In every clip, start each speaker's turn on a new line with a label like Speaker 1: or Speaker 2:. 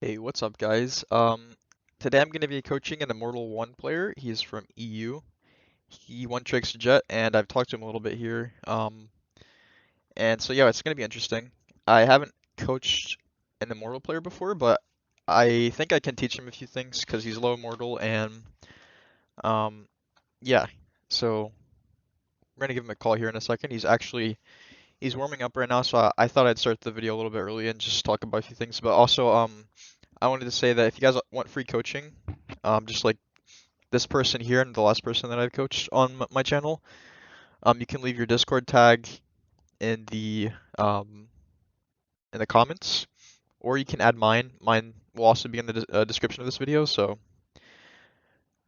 Speaker 1: Hey, what's up, guys? Today I'm going to be coaching an Immortal 1 player. He's from EU. He one tricks Jett, and I've talked to him a little bit here. And so yeah, it's going to be interesting. I haven't coached an Immortal player before, but I think I can teach him a few things because he's low Immortal, and um, yeah. So we're going to give him a call here in a second. He's warming up right now, so I thought I'd start the video a little bit early and just talk about a few things. But also, I wanted to say that if you guys want free coaching, just like this person here and the last person that I've coached on my channel, you can leave your Discord tag in the um, in the comments, or you can add mine. Mine will also be in the description of this video. So,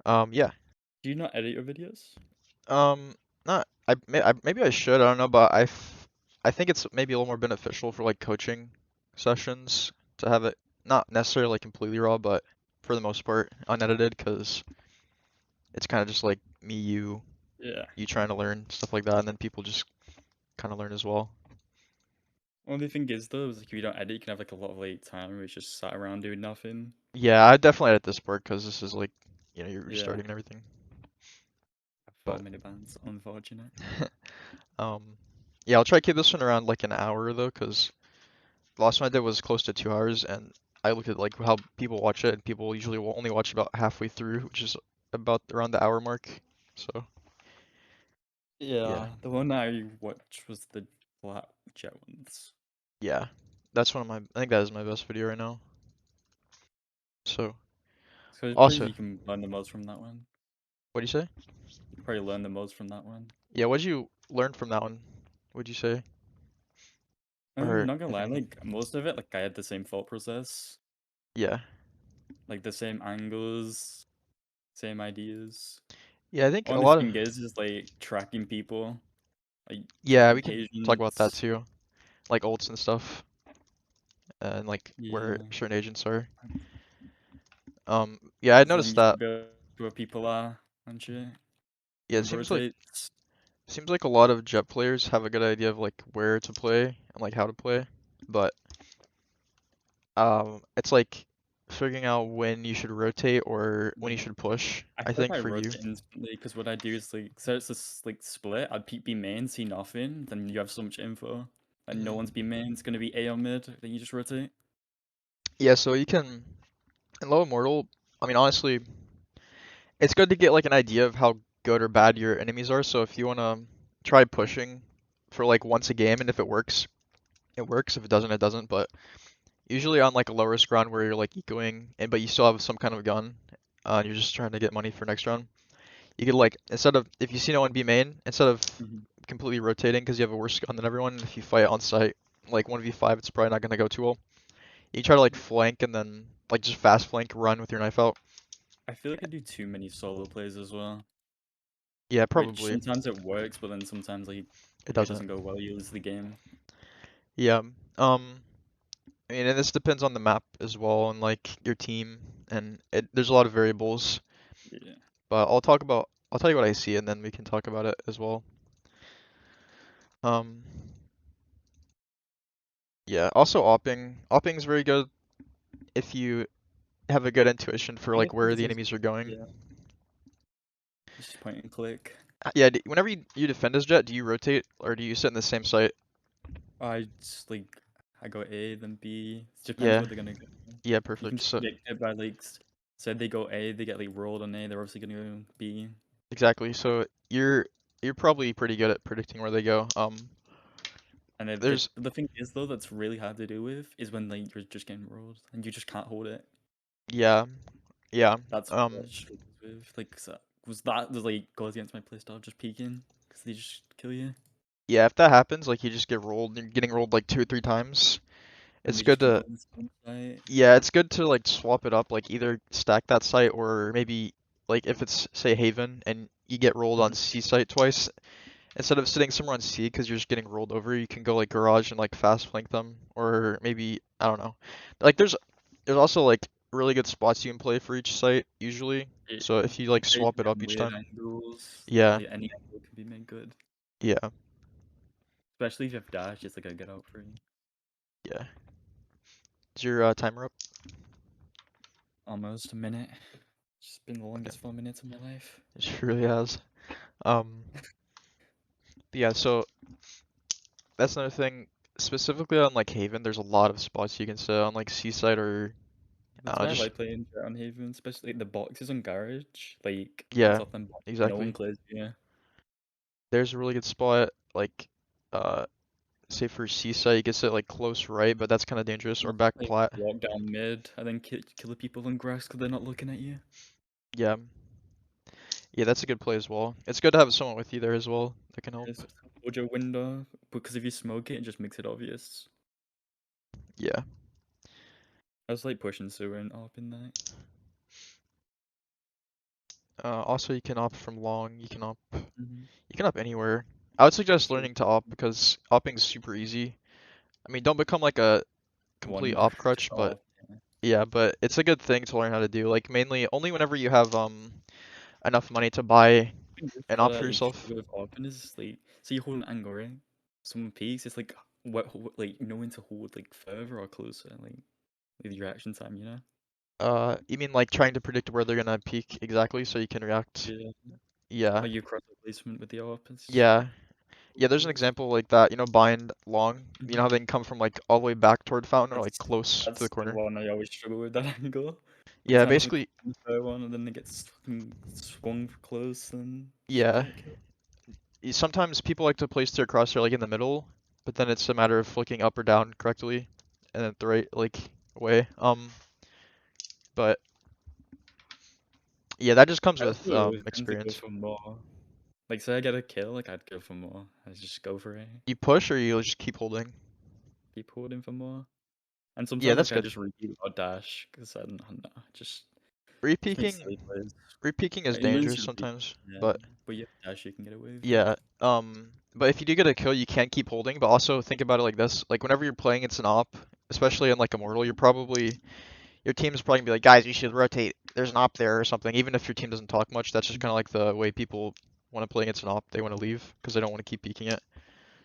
Speaker 1: yeah.
Speaker 2: Do you not edit your videos?
Speaker 1: Um, not maybe I should. I don't know, but I think it's maybe a little more beneficial for like coaching sessions to have it not necessarily like completely raw, but for the most part unedited, because it's kind of just like me,
Speaker 2: Yeah.
Speaker 1: you trying to learn stuff like that, and then people just kind of learn as well.
Speaker 2: Only thing is though, is like if you don't edit, you can have like a lot of like time where it's just sat around doing nothing.
Speaker 1: Yeah, I definitely edit this part because this is like, you're
Speaker 2: Yeah.
Speaker 1: restarting and everything.
Speaker 2: So
Speaker 1: But
Speaker 2: many bands, unfortunate.
Speaker 1: um, yeah, I'll try to keep this one around like an hour though, because the last one I did was close to 2 hours, and I looked at like how people watch it, and people usually will only watch about halfway through, which is about around the hour mark. So yeah,
Speaker 2: Yeah, the one I watched was the Black Jet ones.
Speaker 1: yeah, that's one of my. I think that is my best video right now. So
Speaker 2: So it's probably
Speaker 1: also,
Speaker 2: you can learn the most from that one.
Speaker 1: what do you say?
Speaker 2: You probably learn the most from that one.
Speaker 1: Yeah, what did you learn from that one? Would you say, or
Speaker 2: Not gonna
Speaker 1: if
Speaker 2: lie,
Speaker 1: anything?
Speaker 2: like most of it, like I had the same thought process,
Speaker 1: Yeah,
Speaker 2: like the same angles, same ideas.
Speaker 1: yeah, I think a
Speaker 2: Only
Speaker 1: lot of.
Speaker 2: thing is like tracking people, like
Speaker 1: Yeah,
Speaker 2: certain
Speaker 1: we can talk about that
Speaker 2: occasions.
Speaker 1: too, like ults and stuff, and like where
Speaker 2: Yeah.
Speaker 1: certain agents are. Yeah, I
Speaker 2: So then
Speaker 1: noticed
Speaker 2: you should
Speaker 1: that.
Speaker 2: go to where people are and shit.
Speaker 1: Yeah, it
Speaker 2: And rotate.
Speaker 1: seems like a lot of Jet players have a good idea of like where to play and like how to play, but it's like figuring out when you should rotate or when you
Speaker 2: Yeah.
Speaker 1: should push.
Speaker 2: I
Speaker 1: I
Speaker 2: feel like
Speaker 1: think
Speaker 2: I
Speaker 1: for you.
Speaker 2: rotate instantly because what I do is like, so it's this like split. I'd peek B main, see nothing, then you have so much info. And no
Speaker 1: Mhm.
Speaker 2: one's B main, it's gonna be A on mid, then you just rotate.
Speaker 1: Yeah, so you can in low immortal. I mean, honestly, it's good to get like an idea of how good or bad your enemies are. So if you wanna try pushing for like once a game, and if it works, it works. If it doesn't, it doesn't. But usually on like a low risk round where you're like ecoing, and but you still have some kind of gun, and you're just trying to get money for next round, you could like instead of if you see no one B main, instead of
Speaker 2: Mhm.
Speaker 1: completely rotating because you have a worse gun than everyone, if you fight on site, like 1v5, it's probably not gonna go too well. You try to like flank and then like just fast flank, run with your knife out.
Speaker 2: I feel like I do too many solo plays as well.
Speaker 1: Yeah,
Speaker 2: Which
Speaker 1: probably
Speaker 2: sometimes it works, but then sometimes like
Speaker 1: it
Speaker 2: if it
Speaker 1: doesn't.
Speaker 2: doesn't go well, you lose the game.
Speaker 1: Yeah. I mean, and this depends on the map as well and like your team, and there's a lot of variables.
Speaker 2: Yeah.
Speaker 1: But I'll tell you what I see, and then we can talk about it as well. Um, yeah. Also, opping is very good if you have a good intuition for
Speaker 2: Only
Speaker 1: like
Speaker 2: thing
Speaker 1: where
Speaker 2: is,
Speaker 1: the enemies are going.
Speaker 2: yeah, just point and click.
Speaker 1: Yeah. Whenever you defend as Jet, do you rotate or do you sit in the same site?
Speaker 2: I just like I go A then B. It depends
Speaker 1: Yeah.
Speaker 2: where they're gonna go.
Speaker 1: Yeah.
Speaker 2: You can
Speaker 1: Perfect.
Speaker 2: just
Speaker 1: So
Speaker 2: predict it by like said they go A, they get like rolled on A. They're obviously gonna go B.
Speaker 1: exactly. So you're probably pretty good at predicting where they go.
Speaker 2: And
Speaker 1: There's
Speaker 2: the thing is though that's really hard to do with is when like you're just getting rolled and you just can't hold it.
Speaker 1: yeah. Yeah.
Speaker 2: That's what I struggle with. Like was that was like goes against my playstyle just peeking because they just kill you
Speaker 1: Yeah, if that happens, like you just get rolled, you're getting rolled like 2 or 3 times.
Speaker 2: and
Speaker 1: It's
Speaker 2: they just
Speaker 1: good
Speaker 2: keep
Speaker 1: to,
Speaker 2: on the same site.
Speaker 1: yeah, it's good to like swap it up, like either stack that site or maybe like if it's say Haven and you get rolled on
Speaker 2: Mhm.
Speaker 1: C site twice, instead of sitting somewhere on C because you're just getting rolled over, you can go like garage and like fast flank them, or maybe I don't know. Like there's also like really good spots you can play for each site usually. So
Speaker 2: Yeah,
Speaker 1: if you like swap it
Speaker 2: occasionally
Speaker 1: up
Speaker 2: on
Speaker 1: each
Speaker 2: weird
Speaker 1: time,
Speaker 2: angles.
Speaker 1: yeah,
Speaker 2: Like any angle can be made good,
Speaker 1: yeah,
Speaker 2: especially if you have dash. It's like a get out free.
Speaker 1: yeah. Is your timer up?
Speaker 2: Almost a minute. It's been the
Speaker 1: Okay,
Speaker 2: longest 4 minutes of my life.
Speaker 1: it really has. Um, but yeah, so that's another thing. Specifically on like Haven, there's a lot of spots you can sit on like Seaside or
Speaker 2: That's why I
Speaker 1: just
Speaker 2: like playing Drown Haven, especially the boxes on Garage. Like, on
Speaker 1: yeah,
Speaker 2: top of them boxes, no one
Speaker 1: exactly.
Speaker 2: clears, yeah.
Speaker 1: There's a really good spot like uh say for Seaside you can sit like close right, but that's kind of dangerous or
Speaker 2: You
Speaker 1: back
Speaker 2: like
Speaker 1: plat.
Speaker 2: walk down mid and then kill the people on grass because they're not looking at you.
Speaker 1: Yeah, yeah, that's a good play as well. It's good to have someone with you there as well that can help.
Speaker 2: Just hold your window because if you smoke it, it just makes it obvious.
Speaker 1: Yeah.
Speaker 2: I was like pushing sewer and up in that.
Speaker 1: Also, you can opt from long.
Speaker 2: Mm-hmm.
Speaker 1: You can opt anywhere. I would suggest learning to opt because opping is super easy. I mean, don't become like a complete
Speaker 2: One
Speaker 1: op
Speaker 2: just
Speaker 1: crutch, but
Speaker 2: off. Yeah.
Speaker 1: yeah, but it's a good thing to learn how to do. Like mainly only whenever you have enough money to buy
Speaker 2: Thing is,
Speaker 1: an
Speaker 2: though,
Speaker 1: op
Speaker 2: that
Speaker 1: for
Speaker 2: you
Speaker 1: yourself.
Speaker 2: struggle with often is like, so you hold an angle, right? Someone peeks, it's like what like knowing to hold like further or closer, like with your reaction time, you know?
Speaker 1: You mean like trying to predict where they're gonna peak exactly so you can react?
Speaker 2: Yeah.
Speaker 1: Yeah,
Speaker 2: Like your cross placement with the AWP is
Speaker 1: yeah, yeah. There's an example like that. You know, bind long. You know how they can come from like all the way back toward fountain or
Speaker 2: That's
Speaker 1: like close to the
Speaker 2: that's the
Speaker 1: corner.
Speaker 2: one I always struggle with that angle. Like
Speaker 1: Yeah,
Speaker 2: trying to
Speaker 1: basically.
Speaker 2: fair one and then it gets fucking swung for close and shit
Speaker 1: Yeah.
Speaker 2: get killed.
Speaker 1: Sometimes people like to place their crosshair like in the middle, but then it's a matter of flicking up or down correctly and at the right like way. But yeah, that just comes
Speaker 2: I
Speaker 1: with
Speaker 2: also tend to go
Speaker 1: experience.
Speaker 2: for more. Like say I get a kill, like I'd go for more. I just go for it.
Speaker 1: You push or you just keep holding.
Speaker 2: Keep holding for more. And
Speaker 1: Yeah,
Speaker 2: sometimes
Speaker 1: that's
Speaker 2: like I
Speaker 1: good.
Speaker 2: just repeat or dash because I don't know, just make
Speaker 1: Repeaking,
Speaker 2: silly plays.
Speaker 1: repeaking is
Speaker 2: Like, even if
Speaker 1: dangerous
Speaker 2: you repeat,
Speaker 1: sometimes,
Speaker 2: yeah.
Speaker 1: but
Speaker 2: But you have dash, you can get away with it.
Speaker 1: yeah. But if you do get a kill, you can keep holding. But also think about it like this: like whenever you're playing, it's an op, especially in like Immortal, your team's probably gonna be like, guys, you should rotate. There's an op there or something. Even if your team doesn't talk much, that's just kind of like the way people want to play against an op. They want to leave because they don't want to keep peeking it.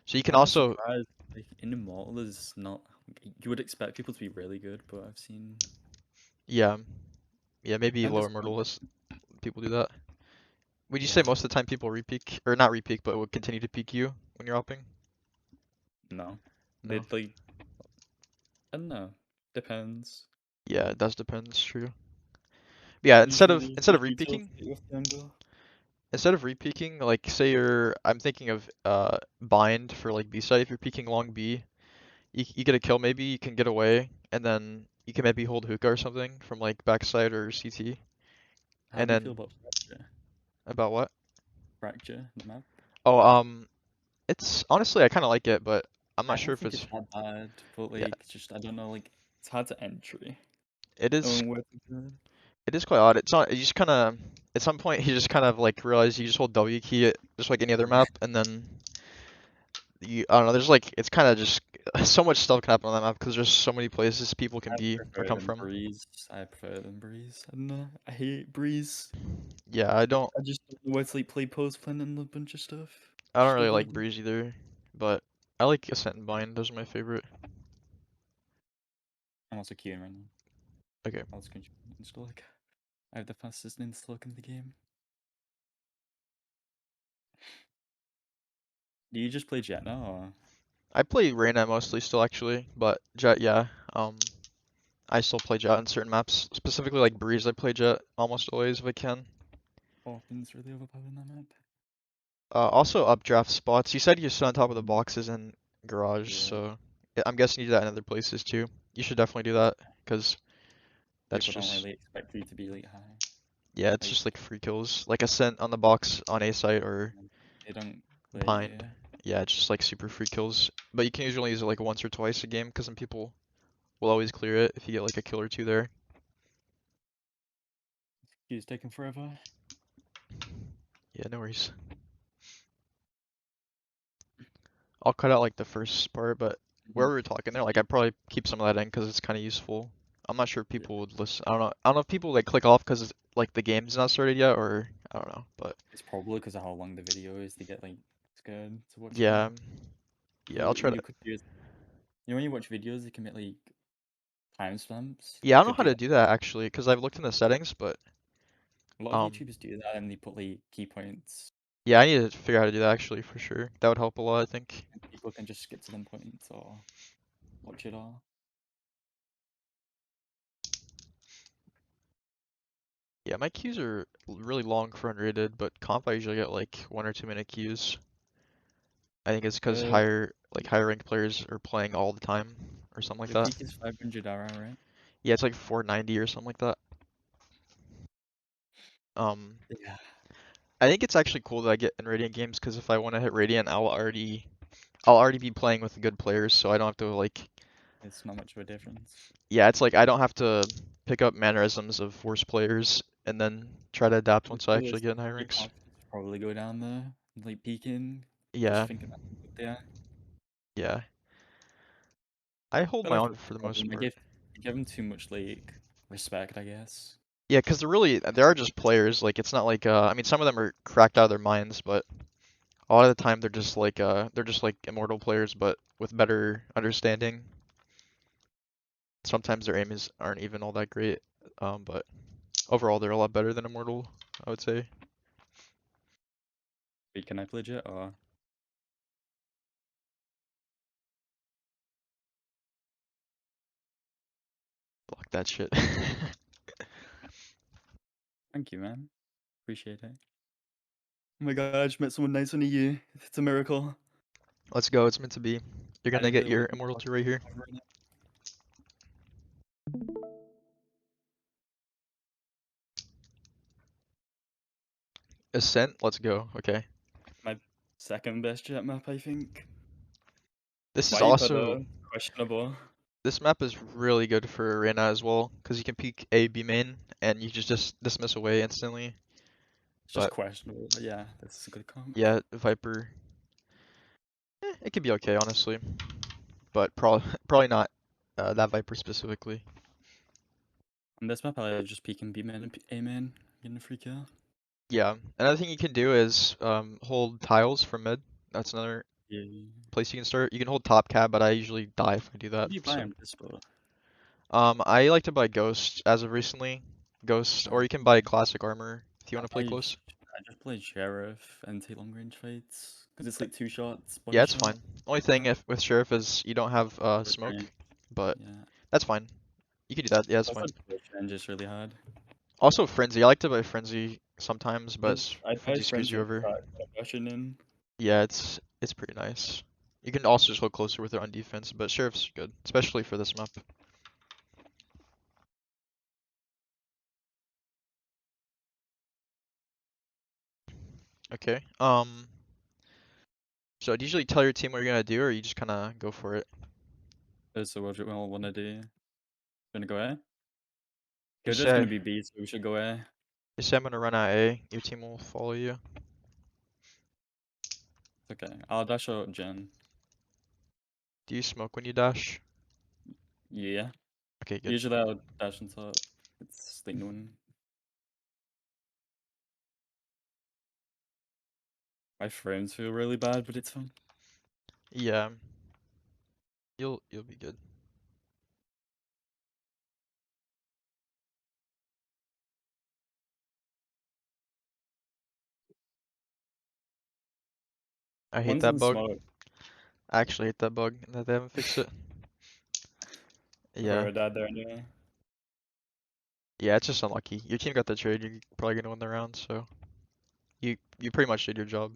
Speaker 1: So you can
Speaker 2: I'm
Speaker 1: also,
Speaker 2: surprised. Like in Immortal, is not. You would expect people to be really good, but I've seen.
Speaker 1: yeah, yeah,
Speaker 2: I
Speaker 1: maybe
Speaker 2: think
Speaker 1: lower
Speaker 2: there's one.
Speaker 1: Immortalist people do that. Would you say
Speaker 2: Yeah.
Speaker 1: most of the time people repeak or not repeak, but would continue to peek you when you're opping?
Speaker 2: No.
Speaker 1: No.
Speaker 2: They'd like. I don't know. Depends.
Speaker 1: Yeah, it does depend. It's true. Yeah,
Speaker 2: Usually,
Speaker 1: instead of
Speaker 2: usually
Speaker 1: repeaking,
Speaker 2: tilted with the angle.
Speaker 1: like say I'm thinking of bind for like B side. If you're peeking long B, you get a kill maybe, you can get away, and then you can maybe hold hookah or something from like backside or CT.
Speaker 2: How
Speaker 1: And
Speaker 2: do you feel
Speaker 1: then
Speaker 2: about fracture?
Speaker 1: about what?
Speaker 2: Fracture in the map?
Speaker 1: Oh, it's honestly I kind of like it, but I'm
Speaker 2: I
Speaker 1: not sure
Speaker 2: don't
Speaker 1: if
Speaker 2: think
Speaker 1: it's
Speaker 2: it's that bad, but
Speaker 1: yeah.
Speaker 2: like, just I don't know. Like, it's hard to entry.
Speaker 1: It is
Speaker 2: Oh, where to go?
Speaker 1: it is quite odd. It's not you just kind of at some point you just kind of like realize you just hold W key it just like any other
Speaker 2: Yeah.
Speaker 1: map, and then I don't know. There's like it's kind of just so much stuff can happen on that map because there's so many places people can
Speaker 2: I
Speaker 1: be or
Speaker 2: prefer
Speaker 1: come
Speaker 2: them
Speaker 1: from.
Speaker 2: breeze. I prefer them breeze. I don't know. I hate breeze.
Speaker 1: Yeah,
Speaker 2: I just don't know where to like play post plan and a bunch of stuff.
Speaker 1: I don't really
Speaker 2: Struggle
Speaker 1: like
Speaker 2: with it.
Speaker 1: Breeze either, but I like Ascent and Bind. Those are my favorite.
Speaker 2: I'm also queuing right now.
Speaker 1: Okay.
Speaker 2: I'll screenshot install like I have the fastest install in the game. Do you just play Jett now or
Speaker 1: I play Reyna mostly still actually, but Jett, yeah. I still play Jett on certain maps, specifically like Breeze. I play Jett almost always if I can.
Speaker 2: Orphan's really overpowered in that map?
Speaker 1: Also updraft spots. You said you sit on top of the
Speaker 2: Mhm.
Speaker 1: boxes in garage,
Speaker 2: Yeah.
Speaker 1: so I'm guessing you do that in other places too. You should definitely do that because that's
Speaker 2: People don't
Speaker 1: just
Speaker 2: really expect you to be like high.
Speaker 1: yeah, it's just
Speaker 2: Like
Speaker 1: like free kills, like Ascent on the box on A site or
Speaker 2: they don't play
Speaker 1: Bind.
Speaker 2: you.
Speaker 1: Yeah, it's just like super free kills, but you can usually use it like once or twice a game because some people will always clear it if you get like a kill or two there.
Speaker 2: Queue's taking forever.
Speaker 1: Yeah, no worries. I'll cut out like the first part, but where
Speaker 2: Mhm.
Speaker 1: we were talking there, like I'd probably keep some of that in because it's kind of useful. I'm not sure if
Speaker 2: Yeah.
Speaker 1: people would listen. I don't know. I don't know if people like click off because like the game's not started yet, or I don't know. But
Speaker 2: It's probably because of how long the video is. They get like scared to watch it
Speaker 1: yeah,
Speaker 2: more.
Speaker 1: yeah,
Speaker 2: Because
Speaker 1: I'll
Speaker 2: what
Speaker 1: try to.
Speaker 2: you could do is, when you watch videos, you can make like timestamps.
Speaker 1: Yeah, I
Speaker 2: You
Speaker 1: don't know
Speaker 2: could
Speaker 1: how
Speaker 2: do
Speaker 1: to
Speaker 2: that.
Speaker 1: do that actually, because I've looked in the settings, but
Speaker 2: A lot of
Speaker 1: um,
Speaker 2: YouTubers do that, and they put like key points,
Speaker 1: yeah, I need to figure out how to do that actually for sure. That would help a lot, I think.
Speaker 2: and people can just skip to them points or watch it all.
Speaker 1: Yeah, my queues are really long for unrated, but comp I usually get like 1 or 2 minute queues. I think it's because
Speaker 2: Uh,
Speaker 1: higher ranked players are playing all the time or something like
Speaker 2: your
Speaker 1: that.
Speaker 2: peak is 500 RR, right?
Speaker 1: Yeah, it's like 490 or something like that. Um,
Speaker 2: Yeah,
Speaker 1: I think it's actually cool that I get in Radiant games because if I want to hit Radiant, I'll already be playing with good players, so I don't have to like,
Speaker 2: it's not much of a difference.
Speaker 1: yeah, it's like I don't have to pick up mannerisms of worse players and then try to adapt
Speaker 2: The
Speaker 1: once I
Speaker 2: goal
Speaker 1: actually
Speaker 2: is
Speaker 1: get in high
Speaker 2: your
Speaker 1: ranks.
Speaker 2: confidence will probably go down there, like peaking, just
Speaker 1: Yeah,
Speaker 2: thinking about how good they are.
Speaker 1: yeah. I hold
Speaker 2: Feel
Speaker 1: my
Speaker 2: like
Speaker 1: own
Speaker 2: that's
Speaker 1: for
Speaker 2: the
Speaker 1: the most
Speaker 2: problem.
Speaker 1: part.
Speaker 2: You give them too much like respect, I guess.
Speaker 1: Yeah, because they are just players. Like it's not like I mean some of them are cracked out of their minds, but a lot of the time they're just like immortal players, but with better understanding. Sometimes their aren't even all that great, but overall they're a lot better than immortal, I would say.
Speaker 2: Wait, can I play Jett or
Speaker 1: Block that shit.
Speaker 2: thank you, man. Appreciate it. Oh my god, I just met someone nice on EU. It's a miracle.
Speaker 1: Let's go. It's meant to be. You're
Speaker 2: I
Speaker 1: gonna
Speaker 2: didn't
Speaker 1: get
Speaker 2: really
Speaker 1: your
Speaker 2: want
Speaker 1: immortal
Speaker 2: to
Speaker 1: 2 right here.
Speaker 2: cover it.
Speaker 1: Ascent. Let's go. Okay.
Speaker 2: My second best Jett map, I think.
Speaker 1: This is
Speaker 2: Viper
Speaker 1: also
Speaker 2: though, questionable.
Speaker 1: this map is really good for arena as well because you can peek A B main and you just dismiss away instantly.
Speaker 2: It's just
Speaker 1: But
Speaker 2: questionable, but yeah, this is a good comp.
Speaker 1: yeah, Viper, it could be okay honestly, but probably not that Viper specifically.
Speaker 2: On this map, I just peek and B man and A man, getting a free kill.
Speaker 1: Yeah, another thing you can do is hold tiles from mid. That's another
Speaker 2: Yeah.
Speaker 1: place you can start. You can hold top cab, but I usually die if I do
Speaker 2: What
Speaker 1: that.
Speaker 2: do you buy
Speaker 1: So
Speaker 2: on this spot?
Speaker 1: I like to buy Ghost as of recently, Ghost, or you can buy classic armor if you want to play close.
Speaker 2: I just play Sheriff and take long range fights. Because it's like two shots, body
Speaker 1: Yeah, it's
Speaker 2: shot.
Speaker 1: fine. Only thing if with Sheriff is you don't have smoke,
Speaker 2: Range.
Speaker 1: but
Speaker 2: Yeah.
Speaker 1: that's fine. You can do that. Yeah, it's
Speaker 2: Also,
Speaker 1: fine.
Speaker 2: push range is really hard.
Speaker 1: Also Frenzy. I like to buy Frenzy sometimes, but
Speaker 2: I'd buy
Speaker 1: Frenzy screws
Speaker 2: Frenzy
Speaker 1: you
Speaker 2: and
Speaker 1: over.
Speaker 2: crack when I'm rushing in.
Speaker 1: Yeah, it's pretty nice. You can also just hold closer with it on defense, but Sheriff's good, especially for this map. Okay. So do you usually tell your team what you're gonna do, or you just kind of go for it?
Speaker 2: So what do we all want to do? Gonna go A?
Speaker 1: Just
Speaker 2: Killjoy's gonna
Speaker 1: say,
Speaker 2: be B, so we should go A.
Speaker 1: just say I'm gonna run out A. Your team will follow you.
Speaker 2: It's okay. I'll dash out Jen.
Speaker 1: Do you smoke when you dash?
Speaker 2: Yeah.
Speaker 1: Okay, good.
Speaker 2: Usually I'll dash on top. It's like no one. My frames feel really bad, but it's fine.
Speaker 1: Yeah, you'll be good. I hate
Speaker 2: One's
Speaker 1: that
Speaker 2: in
Speaker 1: bug.
Speaker 2: smoke.
Speaker 1: I actually hate that bug that they haven't fixed it. Yeah,
Speaker 2: Whoever died there anyway.
Speaker 1: yeah, it's just unlucky. Your team got the trade. You're probably gonna win the round, so you pretty much did your job.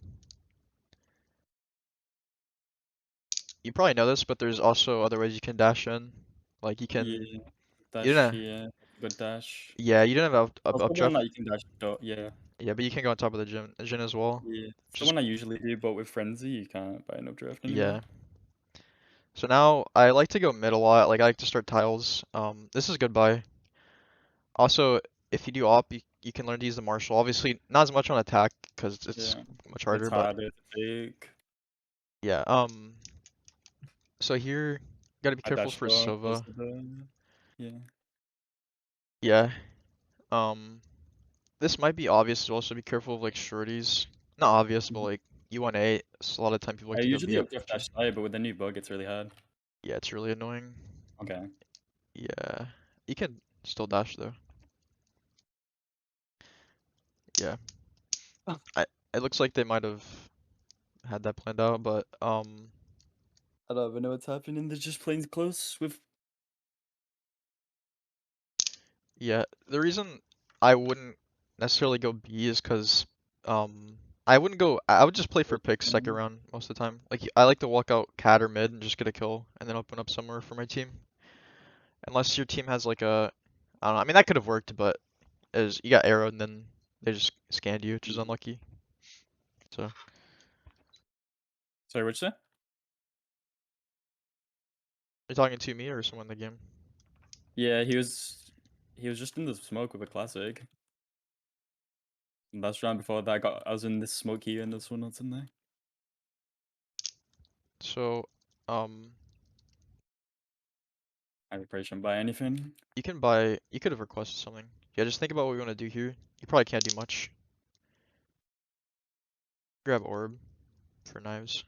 Speaker 1: You probably know this, but there's also other ways you can dash in. Like
Speaker 2: Yeah.
Speaker 1: you
Speaker 2: Dash
Speaker 1: didn't,
Speaker 2: here. Good dash.
Speaker 1: yeah, you didn't have
Speaker 2: That's
Speaker 1: up
Speaker 2: the one
Speaker 1: drift.
Speaker 2: that you can dash dot, yeah.
Speaker 1: Yeah, but you can go on top of the gym as well.
Speaker 2: Yeah. It's the
Speaker 1: Just
Speaker 2: one I usually do, but with Frenzy you can't buy no draft anymore.
Speaker 1: yeah. So now I like to go mid a lot. Like I like to start tiles. This is good buy. Also, if you do op, you can learn to use the marshal. Obviously, not as much on attack because it's
Speaker 2: Yeah.
Speaker 1: much
Speaker 2: It's
Speaker 1: harder. But
Speaker 2: harder to take.
Speaker 1: yeah. So here, gotta be
Speaker 2: I
Speaker 1: careful
Speaker 2: dash
Speaker 1: for
Speaker 2: dot close
Speaker 1: Sova.
Speaker 2: to the yeah.
Speaker 1: Yeah. Um, this might be obvious as well. So be careful of like shorties. Not obvious, but
Speaker 2: Mhm.
Speaker 1: like U1A. So a lot of time people
Speaker 2: I
Speaker 1: like to go B
Speaker 2: usually
Speaker 1: up.
Speaker 2: up drift dash side, but with the new bug it's really hard.
Speaker 1: Yeah, it's really annoying.
Speaker 2: Okay.
Speaker 1: Yeah. You can still dash though. Yeah.
Speaker 2: I
Speaker 1: I it looks like they might have had that planned out, but
Speaker 2: don't even know what's happening. They're just playing close with.
Speaker 1: yeah. The reason I wouldn't necessarily go B is because I wouldn't go. I would just play for picks second round most of the time. Like I like to walk out cat or mid and just get a kill and then open up somewhere for my team. Unless your team has like a, I don't know. I mean that could have worked, but as you got arrowed and then they just scanned you, which is unlucky. So
Speaker 2: Sorry, what'd you say?
Speaker 1: you're talking to me or someone in the game?
Speaker 2: Yeah, he was. He was just in the smoke with a classic. Last round before that, I was in this smoke here and this one that's in there.
Speaker 1: So
Speaker 2: I probably shouldn't buy anything.
Speaker 1: you can buy. You could have requested something. Yeah, just think about what we want to do here. You probably can't do much. Grab orb for knives.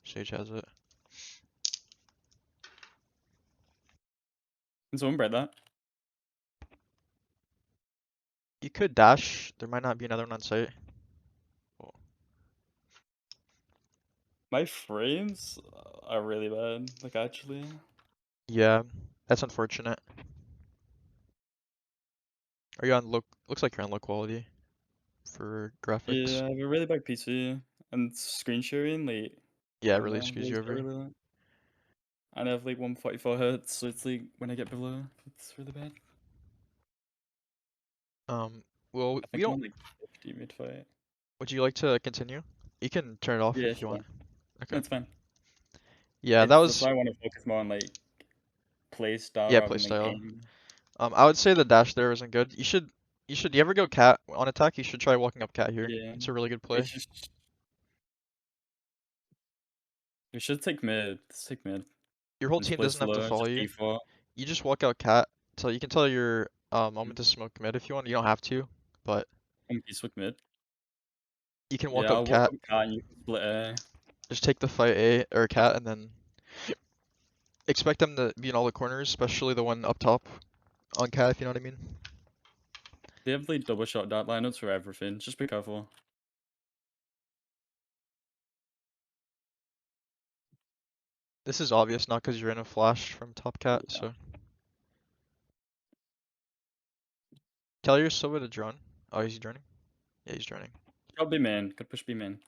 Speaker 1: Sage has it.
Speaker 2: Can someone break that?
Speaker 1: You could dash. There might not be another one on site. Well,
Speaker 2: My frames are really bad. Like actually.
Speaker 1: yeah, that's unfortunate. Are you on low? Looks like you're on low quality for graphics.
Speaker 2: Yeah, I have a really bad PC and screen sharing. Like
Speaker 1: Yeah,
Speaker 2: I
Speaker 1: it
Speaker 2: don't
Speaker 1: really
Speaker 2: know,
Speaker 1: screws
Speaker 2: really
Speaker 1: you
Speaker 2: start
Speaker 1: over.
Speaker 2: really low. And I have like 144 hertz, so it's like when I get below, it's really bad.
Speaker 1: Um, well,
Speaker 2: I
Speaker 1: we
Speaker 2: think I'm
Speaker 1: don't.
Speaker 2: on like 50 mid fight.
Speaker 1: Would you like to continue? You can turn it off
Speaker 2: Yeah,
Speaker 1: if you want.
Speaker 2: sure.
Speaker 1: Okay.
Speaker 2: That's fine.
Speaker 1: Yeah, that
Speaker 2: It's that's
Speaker 1: was.
Speaker 2: why I want to focus more on like play style
Speaker 1: Yeah,
Speaker 2: rather than
Speaker 1: playstyle.
Speaker 2: aim.
Speaker 1: I would say the dash there isn't good. You should. You should. You ever go cat on attack? You should try walking up cat here.
Speaker 2: Yeah,
Speaker 1: It's a really good play.
Speaker 2: it's just we should take mid. Let's take mid
Speaker 1: Your whole
Speaker 2: and just
Speaker 1: team
Speaker 2: play
Speaker 1: doesn't have to
Speaker 2: slow.
Speaker 1: follow
Speaker 2: Just
Speaker 1: you.
Speaker 2: D4.
Speaker 1: You just walk out cat. So you can tell your moment to smoke mid if you want. You don't have to, but
Speaker 2: One piece with mid.
Speaker 1: you can walk
Speaker 2: Yeah,
Speaker 1: out
Speaker 2: I'll walk
Speaker 1: cat.
Speaker 2: up cat and you can split A.
Speaker 1: Just take the fight A or cat, and then expect them to be in all the corners, especially the one up top on cat. If you know what I mean.
Speaker 2: They have like double shot dart lineups for everything. Just be careful.
Speaker 1: This is obvious, not because you're in a flash from top cat.
Speaker 2: Yeah.
Speaker 1: So tell your Silva to drone. Oh, is he droning? Yeah, he's droning.
Speaker 2: Got B main. Could push B main.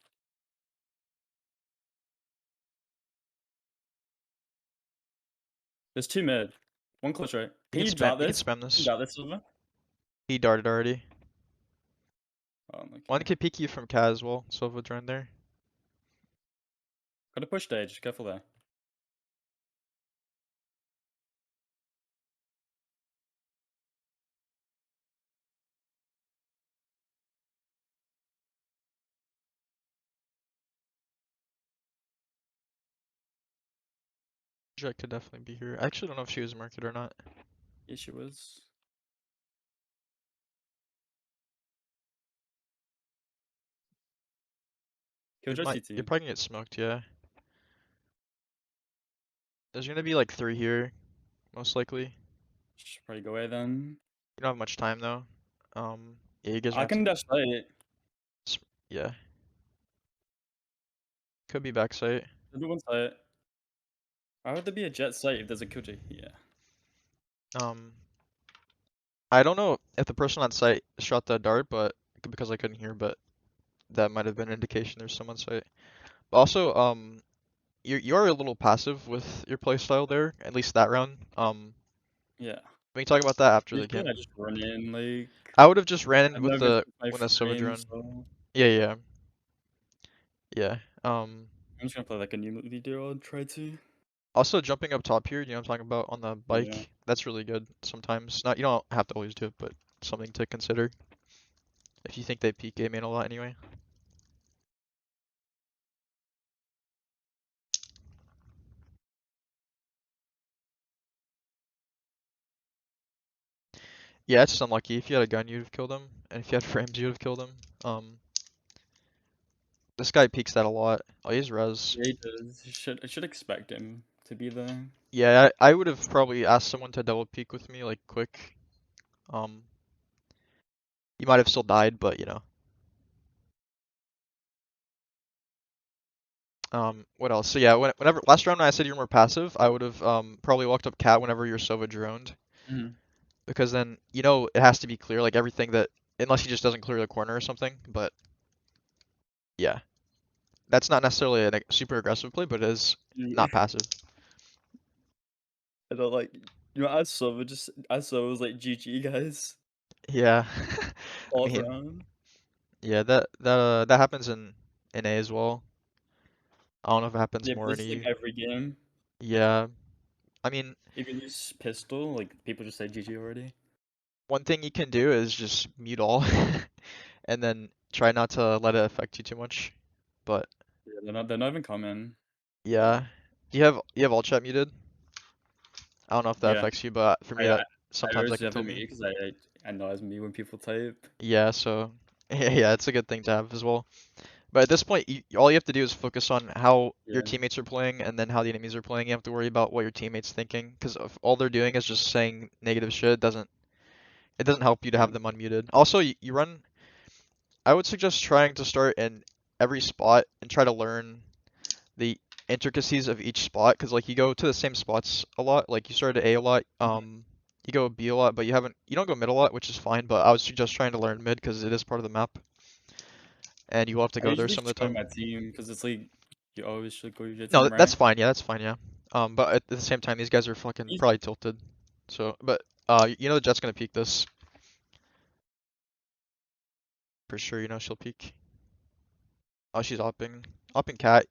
Speaker 2: There's two mid. One close right.
Speaker 1: You
Speaker 2: Can
Speaker 1: can
Speaker 2: you
Speaker 1: spam.
Speaker 2: dart
Speaker 1: You can
Speaker 2: this?
Speaker 1: spam
Speaker 2: Can you
Speaker 1: this.
Speaker 2: dart this over?
Speaker 1: He darted already.
Speaker 2: Oh,
Speaker 1: One
Speaker 2: okay.
Speaker 1: could peek you from cat as well. Silva droned there.
Speaker 2: Gotta push stage. Careful there.
Speaker 1: Jett could definitely be here. I actually don't know if she was market or not.
Speaker 2: Yeah, she was.
Speaker 1: It
Speaker 2: Killjoy
Speaker 1: might. You're
Speaker 2: CT.
Speaker 1: probably gonna get smoked. Yeah. There's gonna be like three here, most likely.
Speaker 2: Should probably go away then.
Speaker 1: You don't have much time though. Yeah, you guys are
Speaker 2: I
Speaker 1: gonna have to.
Speaker 2: can dash site.
Speaker 1: Yeah, could be backside.
Speaker 2: There's no one site. Why would there be a jet site if there's a Killjoy here?
Speaker 1: Um, I don't know if the person on site shot the dart, but because I couldn't hear, but that might have been an indication there's someone on site. But also, you are a little passive with your playstyle there, at least that round.
Speaker 2: Yeah.
Speaker 1: We can talk about that after the
Speaker 2: Usually
Speaker 1: game.
Speaker 2: I just run in, like,
Speaker 1: I would have just ran in
Speaker 2: I've
Speaker 1: with
Speaker 2: never
Speaker 1: the
Speaker 2: fixed my
Speaker 1: when the Silva
Speaker 2: frame,
Speaker 1: drone.
Speaker 2: so
Speaker 1: Yeah, yeah, yeah.
Speaker 2: I'm just gonna play like a new video and try to.
Speaker 1: Also jumping up top here, you know what I'm talking about on the
Speaker 2: Yeah.
Speaker 1: bike. That's really good sometimes. Not you don't have to always do it, but something to consider if you think they peak game in a lot anyway. Yeah, it's just unlucky. If you had a gun, you'd have killed him, and if you had frames, you'd have killed him. This guy peaks that a lot. Oh, he's res.
Speaker 2: Yeah, he does. I should expect him. to be there.
Speaker 1: Yeah, I would have probably asked someone to double peek with me, like quick. Um, you might have still died, but you know. What else? So yeah, whenever last round when I said you're more passive, I would have probably walked up cat whenever your Sova droned,
Speaker 2: Mhm.
Speaker 1: because then you know it has to be clear, like everything that unless he just doesn't clear the corner or something. But yeah, that's not necessarily a super aggressive play, but it is
Speaker 2: Yeah.
Speaker 1: not passive.
Speaker 2: I don't like, I saw it was like GG guys
Speaker 1: Yeah, I
Speaker 2: all
Speaker 1: mean,
Speaker 2: around.
Speaker 1: yeah, that happens in A as well. I don't know if it happens
Speaker 2: Yeah, but
Speaker 1: more in
Speaker 2: this is like
Speaker 1: EU.
Speaker 2: every game.
Speaker 1: Yeah, I mean,
Speaker 2: If you lose pistol, like people just say GG already.
Speaker 1: one thing you can do is just mute all, and then try not to let it affect you too much. But
Speaker 2: Yeah, they're not even common.
Speaker 1: yeah, do you have all chat muted? I don't know if that
Speaker 2: Yeah,
Speaker 1: affects you, but for me
Speaker 2: I
Speaker 1: that
Speaker 2: I, I
Speaker 1: sometimes that
Speaker 2: always
Speaker 1: can
Speaker 2: have
Speaker 1: tilt
Speaker 2: it
Speaker 1: me.
Speaker 2: muted because I know it's me when people type.
Speaker 1: Yeah, so yeah, it's a good thing to have as well. But at this point, all you have to do is focus on how your
Speaker 2: Yeah,
Speaker 1: teammates are playing and then how the enemies are playing. You have to worry about what your teammates thinking, because if all they're doing is just saying negative shit, it doesn't help you to
Speaker 2: yeah.
Speaker 1: have them unmuted. Also, you run. I would suggest trying to start in every spot and try to learn the intricacies of each spot, because like you go to the same spots a lot. Like you start at A a lot. You go B a lot, but you don't go mid a lot, which is fine. But I would suggest trying to learn mid because it is part of the map, and you will have to
Speaker 2: I
Speaker 1: go there
Speaker 2: usually
Speaker 1: some of the
Speaker 2: join
Speaker 1: time.
Speaker 2: my team because it's like you always should go to your
Speaker 1: No,
Speaker 2: team,
Speaker 1: that's
Speaker 2: right?
Speaker 1: fine. Yeah, that's fine. Yeah. But at the same time, these guys are fucking
Speaker 2: Easy.
Speaker 1: probably tilted. So, but you know the Jet's gonna peek this for sure. You know she'll peek. Oh, she's opping cat.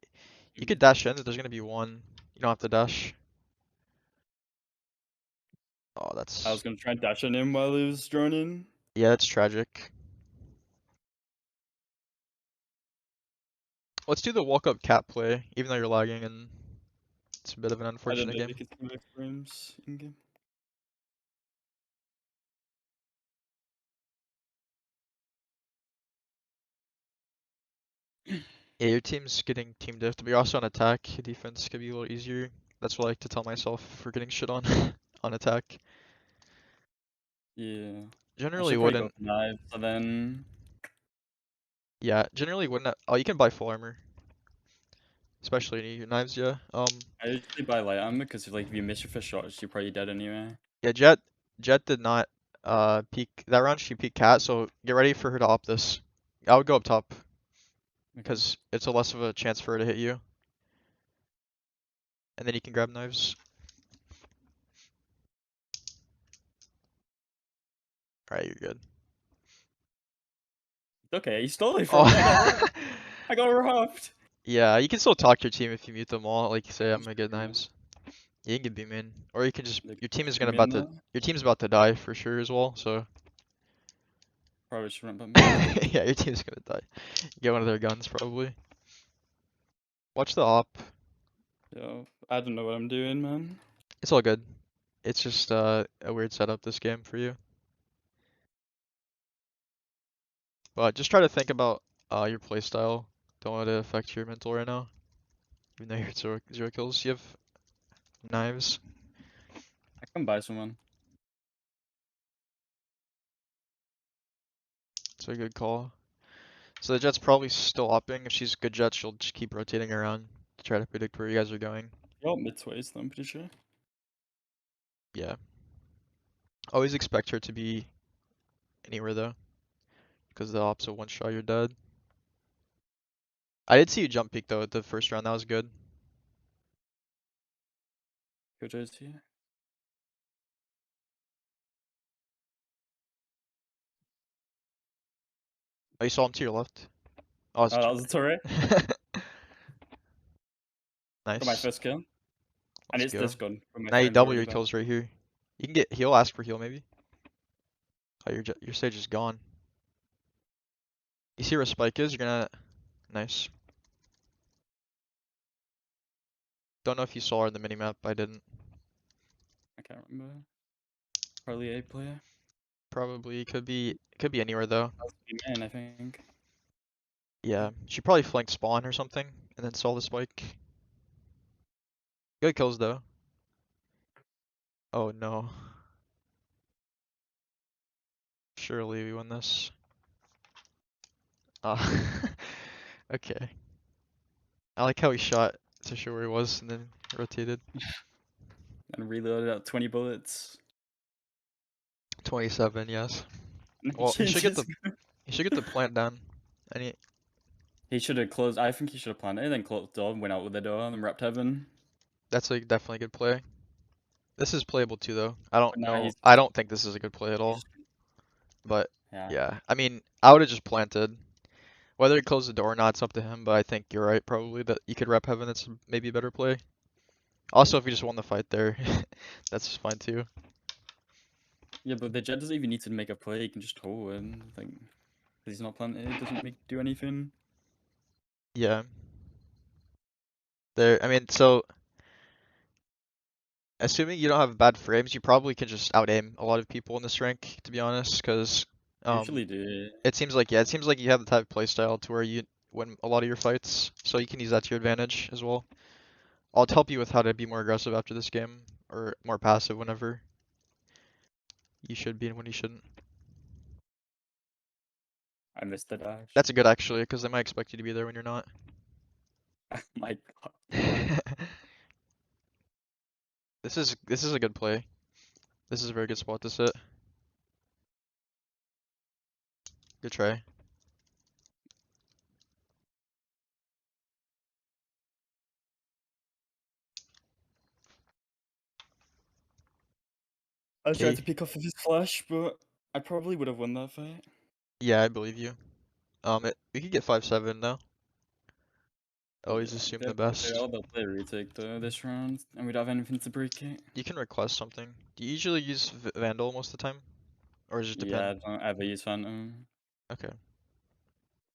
Speaker 1: You could dash in. There's gonna be one. You don't have to dash. Oh,
Speaker 2: I was
Speaker 1: that's
Speaker 2: gonna try and dash on him while he was droning.
Speaker 1: yeah, that's tragic. Let's do the walk up cat play, even though you're lagging and it's a bit of an
Speaker 2: I don't
Speaker 1: unfortunate
Speaker 2: know if
Speaker 1: game.
Speaker 2: you could see my frames in game.
Speaker 1: Yeah, your team's getting team diffed, but you're also on attack. Defense could be a little easier. That's what I like to tell myself for getting shit on on attack.
Speaker 2: Yeah, I
Speaker 1: Generally
Speaker 2: should probably go
Speaker 1: wouldn't.
Speaker 2: with knives. So then
Speaker 1: Yeah, generally wouldn't. Oh, you can buy full armor, especially in your knives. Yeah.
Speaker 2: I usually buy light armor because if you miss your first shot, you're probably dead anyway.
Speaker 1: Yeah. Jett did not peek that round. She peeked cat, so get ready for her to op this. I would go up top
Speaker 2: Okay.
Speaker 1: because it's a less of a chance for her to hit you, and then you can grab knives. All right, you're good.
Speaker 2: Okay, he stole it from me. I got
Speaker 1: Oh.
Speaker 2: robbed. I got robbed.
Speaker 1: Yeah, you can still talk to your team if you mute them all. Like you say, I'm
Speaker 2: Just
Speaker 1: gonna get
Speaker 2: yeah,
Speaker 1: knives. Yeah, you can get beam in, or you can just
Speaker 2: like
Speaker 1: your team is
Speaker 2: me in
Speaker 1: about
Speaker 2: there.
Speaker 1: to die for sure as well. So
Speaker 2: Probably should run back mid.
Speaker 1: yeah, your team's gonna die. Get one of their guns probably. Watch the op.
Speaker 2: Yo, I don't know what I'm doing, man.
Speaker 1: It's all good. It's just a weird setup this game for you. But just try to think about your playstyle. Don't let it affect your mental right now. Even though you're at zero kills, you have knives.
Speaker 2: I can buy someone.
Speaker 1: It's a good call. So the Jet's probably still upping. If she's good Jet, she'll just keep rotating around to try to predict where you guys are going.
Speaker 2: Yo, mid tways, though, I'm pretty sure.
Speaker 1: Yeah. Always expect her to be anywhere though, because the ops of one shot you're dead. I did see you jump peek though at the first round. That was good.
Speaker 2: Kojo's here.
Speaker 1: Oh, you saw him to your left. Oh, it's
Speaker 2: Oh, that was a turret. Got my
Speaker 1: nice.
Speaker 2: first kill. And
Speaker 1: Let's
Speaker 2: it's
Speaker 1: go.
Speaker 2: this gun with my
Speaker 1: Now you
Speaker 2: friends
Speaker 1: double
Speaker 2: already
Speaker 1: your
Speaker 2: back.
Speaker 1: kills right here. You can get heal. Ask for heal maybe. Oh, your stage is gone. You see where spike is? You're gonna nice. Don't know if you saw her in the minimap. I didn't.
Speaker 2: I can't remember. Probably A player.
Speaker 1: Probably could be anywhere though.
Speaker 2: That was the main, I think.
Speaker 1: Yeah, she probably flanked spawn or something, and then saw the spike. Good kills though. Oh no. Surely we win this. Uh, okay. I like how he shot to show where he was and then rotated.
Speaker 2: And reloaded at 20 bullets.
Speaker 1: 27, yes.
Speaker 2: And
Speaker 1: Well,
Speaker 2: he just
Speaker 1: he should get the plant down. And
Speaker 2: he should have closed. I think he should have planted, then closed the door, went out with the door, and then wrapped heaven.
Speaker 1: that's a definitely a good play. This is playable too though.
Speaker 2: But now he's
Speaker 1: I don't think this is a good play at all.
Speaker 2: just
Speaker 1: But
Speaker 2: yeah.
Speaker 1: yeah, I mean, I would have just planted. Whether he closed the door or not, it's up to him. But I think you're right, probably that you could rep heaven. It's maybe a better play. Also, if he just won the fight there, that's fine too.
Speaker 2: Yeah, but the Jett doesn't even need to make a play. He can just hold and like, because he's not planted. It doesn't do anything.
Speaker 1: Yeah. There. I mean, so assuming you don't have bad frames, you probably can just out aim a lot of people in this rank, to be honest, because
Speaker 2: Usually do.
Speaker 1: it seems like it seems like you have the type of playstyle to where you win a lot of your fights, so you can use that to your advantage as well. I'll help you with how to be more aggressive after this game, or more passive whenever you should be and when you shouldn't.
Speaker 2: I missed the dash.
Speaker 1: That's a good actually, because they might expect you to be there when you're not.
Speaker 2: My God.
Speaker 1: This is a good play. This is a very good spot to sit. Good try.
Speaker 2: I tried
Speaker 1: Okay.
Speaker 2: to pick off of his flash, but I probably would have won that fight.
Speaker 1: Yeah, I believe you. We could get 5-7 though.
Speaker 2: Yeah,
Speaker 1: Always assume the
Speaker 2: if they
Speaker 1: best.
Speaker 2: all they'll play retake though this round, and we don't have anything to break it.
Speaker 1: You can request something. Do you usually use Vandal most of the time? Or does it just
Speaker 2: Yeah,
Speaker 1: depend?
Speaker 2: I don't ever use Phantom.
Speaker 1: Okay.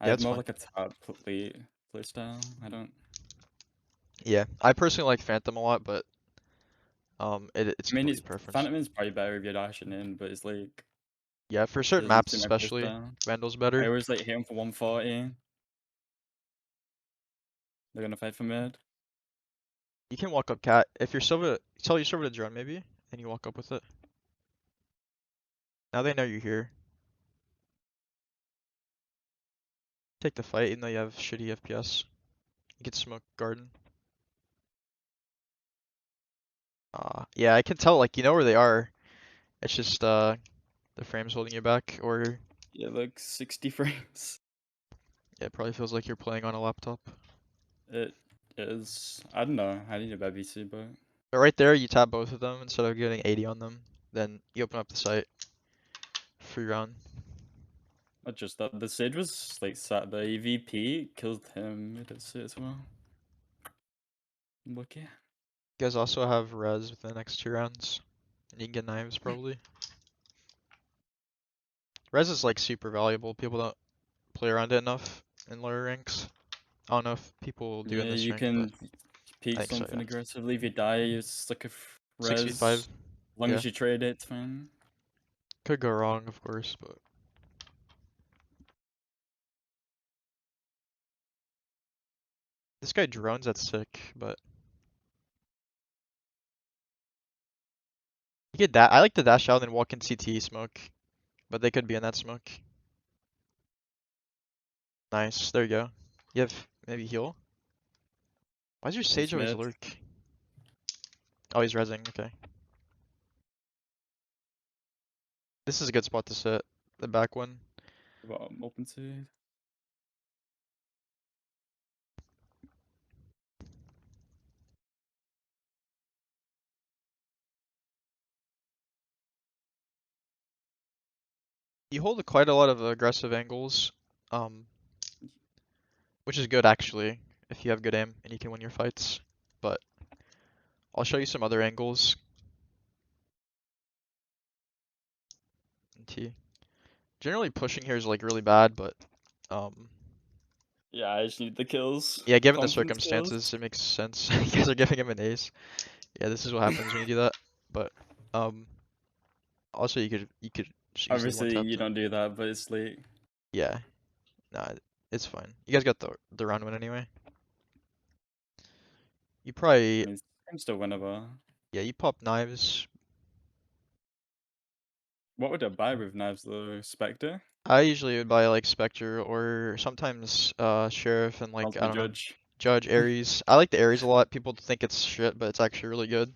Speaker 2: I
Speaker 1: Yeah,
Speaker 2: have
Speaker 1: that's
Speaker 2: more
Speaker 1: fine.
Speaker 2: like a tab play style. I don't.
Speaker 1: Yeah, I personally like Phantom a lot, but it's
Speaker 2: I mean,
Speaker 1: completely
Speaker 2: it's
Speaker 1: preference.
Speaker 2: Phantom is probably better if you're dashing in, but it's like
Speaker 1: Yeah, for certain
Speaker 2: doesn't
Speaker 1: maps
Speaker 2: suit my play
Speaker 1: especially,
Speaker 2: style.
Speaker 1: Vandal's
Speaker 2: I
Speaker 1: better.
Speaker 2: always like hit him for 140. They're gonna fight for mid.
Speaker 1: You can walk up cat. If you're Silva, tell your Silva to drone maybe, and you walk up with it. Now they know you're here. Take the fight even though you have shitty FPS. You can smoke garden. Yeah, I can tell like you know where they are. It's just the frame's holding you back, or
Speaker 2: Yeah, like 60 frames.
Speaker 1: yeah, it probably feels like you're playing on a laptop.
Speaker 2: It is. I don't know. I need a bad PC, but
Speaker 1: But right there, you tap both of them instead of getting 80 on them. Then you open up the site. Free round.
Speaker 2: not just that. The Sage was like sat. The EVP killed him. It is as well. Lucky.
Speaker 1: You guys also have res within the next 2 rounds. And you can get knives probably. Res is like super valuable. People don't play around it enough in lower ranks. I don't know if people do in
Speaker 2: Yeah,
Speaker 1: this
Speaker 2: you
Speaker 1: rank, but
Speaker 2: can
Speaker 1: I
Speaker 2: peek
Speaker 1: think so,
Speaker 2: something
Speaker 1: yeah.
Speaker 2: aggressively. If you die, you stick a res.
Speaker 1: 6v5,
Speaker 2: As long
Speaker 1: yeah.
Speaker 2: as you trade it, it's fine.
Speaker 1: Could go wrong, of course, but this guy drones, that's sick, but you get that. I like to dash out and walk in CT smoke, but they could be in that smoke. Nice, there you go. You have maybe heal? Why does your
Speaker 2: He's
Speaker 1: Sage always
Speaker 2: mid.
Speaker 1: lurk? Oh, he's rezzing, okay. This is a good spot to sit. The back one.
Speaker 2: What I'm open to.
Speaker 1: You hold quite a lot of aggressive angles, um, which is good actually, if you have good aim and you can win your fights. But I'll show you some other angles in T. Generally pushing here is like really bad, but um,
Speaker 2: Yeah, I just need the kills.
Speaker 1: yeah, given the
Speaker 2: Confidence kills.
Speaker 1: circumstances, it makes sense. You guys are giving him an ace. Yeah, this is what happens when you do that. But um, also you could just easily one
Speaker 2: Obviously,
Speaker 1: tap
Speaker 2: you
Speaker 1: them.
Speaker 2: don't do that, but it's like.
Speaker 1: Yeah, nah, it's fine. You guys got the round win anyway. You
Speaker 2: I
Speaker 1: probably
Speaker 2: mean, I'm still winnable.
Speaker 1: Yeah, you pop knives.
Speaker 2: What would I buy with knives though? Spectre?
Speaker 1: I usually would buy like Spectre or sometimes Sheriff and like
Speaker 2: How's
Speaker 1: I
Speaker 2: my
Speaker 1: don't know,
Speaker 2: judge?
Speaker 1: Judge Ares. I like the Ares a lot. People think it's shit, but it's actually really good.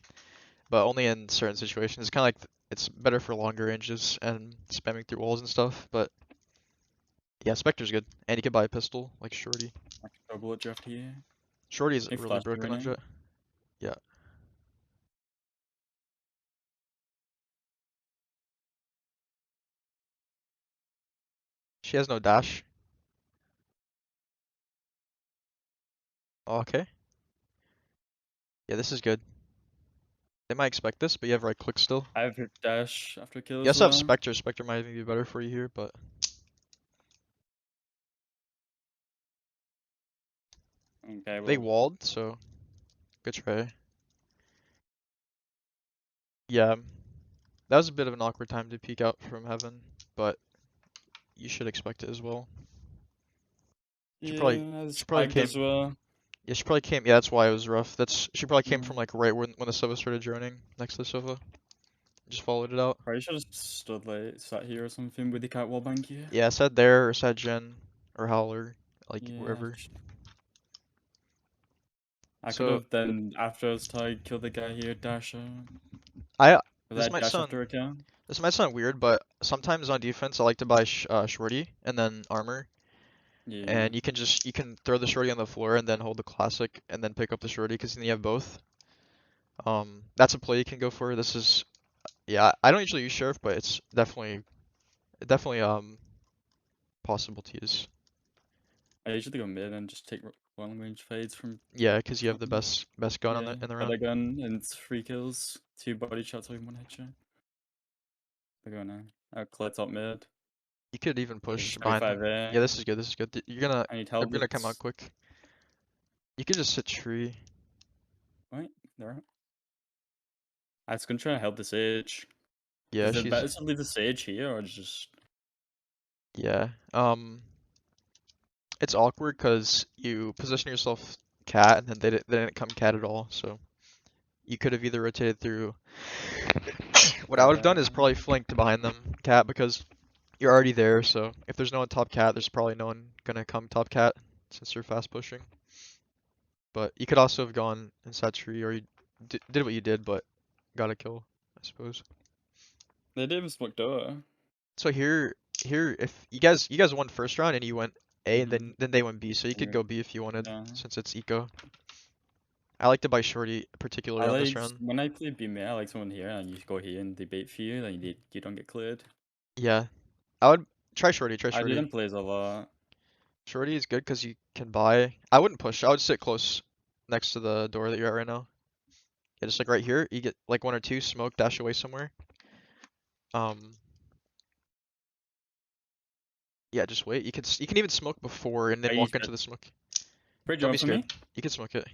Speaker 1: But only in certain situations. It's kind of like it's better for longer ranges and spamming through walls and stuff. But yeah, Spectre's good, and you can buy a pistol like Shorty.
Speaker 2: I can double draft here.
Speaker 1: Shorty is
Speaker 2: Can you
Speaker 1: really
Speaker 2: flash me
Speaker 1: broken
Speaker 2: right
Speaker 1: on
Speaker 2: now?
Speaker 1: Jett. Yeah, she has no dash. Oh, okay. Yeah, this is good. They might expect this, but you have right click still.
Speaker 2: I have a dash after kill
Speaker 1: You
Speaker 2: as
Speaker 1: also have
Speaker 2: well.
Speaker 1: Spectre. Spectre might even be better for you here, but
Speaker 2: Okay,
Speaker 1: they
Speaker 2: well,
Speaker 1: walled, so good try. Yeah, that was a bit of an awkward time to peek out from heaven, but you should expect it as well. She probably,
Speaker 2: yeah, as
Speaker 1: she probably
Speaker 2: spiked as
Speaker 1: came.
Speaker 2: well.
Speaker 1: Yeah, she probably came. Yeah, that's why it was rough. She probably came from
Speaker 2: Mm.
Speaker 1: like right when the Sova started droning next to the Sova. Just followed it out.
Speaker 2: Probably should have stood like sat here or something with the cat wall bank here.
Speaker 1: Yeah, said there or said Jen or Howler, like
Speaker 2: Yeah,
Speaker 1: wherever.
Speaker 2: I could
Speaker 1: So
Speaker 2: have then after I was tied killed the guy here, dash out.
Speaker 1: I
Speaker 2: Was
Speaker 1: this
Speaker 2: that
Speaker 1: might
Speaker 2: dash
Speaker 1: sound
Speaker 2: after a kill?
Speaker 1: this might sound weird, but sometimes on defense I like to buy shorty and then armor,
Speaker 2: Yeah.
Speaker 1: and you can throw the shorty on the floor and then hold the classic and then pick up the shorty because then you have both. That's a play you can go for. This is yeah. I don't usually use sheriff, but it's definitely possible to use.
Speaker 2: I usually go mid and just take long range fades
Speaker 1: Yeah, because you have the
Speaker 2: from
Speaker 1: best gun on
Speaker 2: yeah,
Speaker 1: in the round.
Speaker 2: better gun and it's 3 kills, 2 body shots, or 1 headshot. They're going now. Clear top mid.
Speaker 1: You could even
Speaker 2: There's
Speaker 1: push
Speaker 2: Scotty
Speaker 1: behind them.
Speaker 2: 5
Speaker 1: Yeah,
Speaker 2: A.
Speaker 1: this is good. This is good.
Speaker 2: I need
Speaker 1: They're gonna come out
Speaker 2: helmets.
Speaker 1: quick. You could just sit tree.
Speaker 2: Right, they're out. I was gonna try to help the Sage.
Speaker 1: Yeah,
Speaker 2: Is it
Speaker 1: she's
Speaker 2: better to leave the Sage here or just
Speaker 1: yeah. It's awkward because you position yourself cat and then they didn't come cat at all. So you could have either rotated through. What I would have done is probably flanked behind them cat because you're already there. So if there's no one top cat, there's probably no one gonna come top cat since you're fast pushing. But you could also have gone inside tree or you did what you did, but got a kill, I suppose.
Speaker 2: they didn't even smoke door?
Speaker 1: So here if you guys won first round and you went A and
Speaker 2: Mm-hmm.
Speaker 1: then they went B, so you could
Speaker 2: Yeah.
Speaker 1: go B if you wanted
Speaker 2: Yeah.
Speaker 1: since it's eco. I like to buy shorty particularly
Speaker 2: I
Speaker 1: on this
Speaker 2: like
Speaker 1: round.
Speaker 2: when I play B-Mid, I like someone here and you go here and they bait for you, then you don't get cleared.
Speaker 1: Yeah, I would try
Speaker 2: I do
Speaker 1: shorty.
Speaker 2: them plays a lot.
Speaker 1: Shorty is good because you can buy. I wouldn't push. I would sit close next to the door that you're at right now. Yeah, just like right here, you get like one or two smoke, dash away somewhere. Um, yeah, just wait. You can even smoke before and
Speaker 2: I
Speaker 1: then
Speaker 2: use
Speaker 1: walk into
Speaker 2: it.
Speaker 1: the smoke.
Speaker 2: Bridge
Speaker 1: Don't be
Speaker 2: on for
Speaker 1: scared.
Speaker 2: me?
Speaker 1: You can smoke it.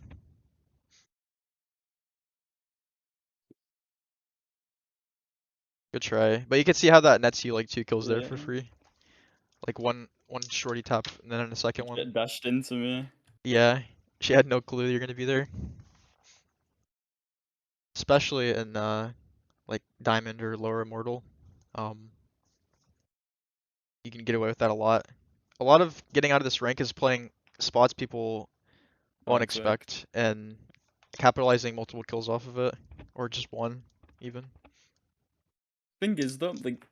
Speaker 1: Good try. But you can see how that nets you like two kills there
Speaker 2: Yeah.
Speaker 1: for free. Like one shorty tap and then in the second one.
Speaker 2: Get dashed into me.
Speaker 1: Yeah, she had no clue you're gonna be there. Especially in like Diamond or lower Immortal. Um, you can get away with that a lot. A lot of getting out of this rank is playing spots people
Speaker 2: Don't
Speaker 1: won't
Speaker 2: expect.
Speaker 1: expect and capitalizing multiple kills off of it, or just one even.
Speaker 2: Thing is though, like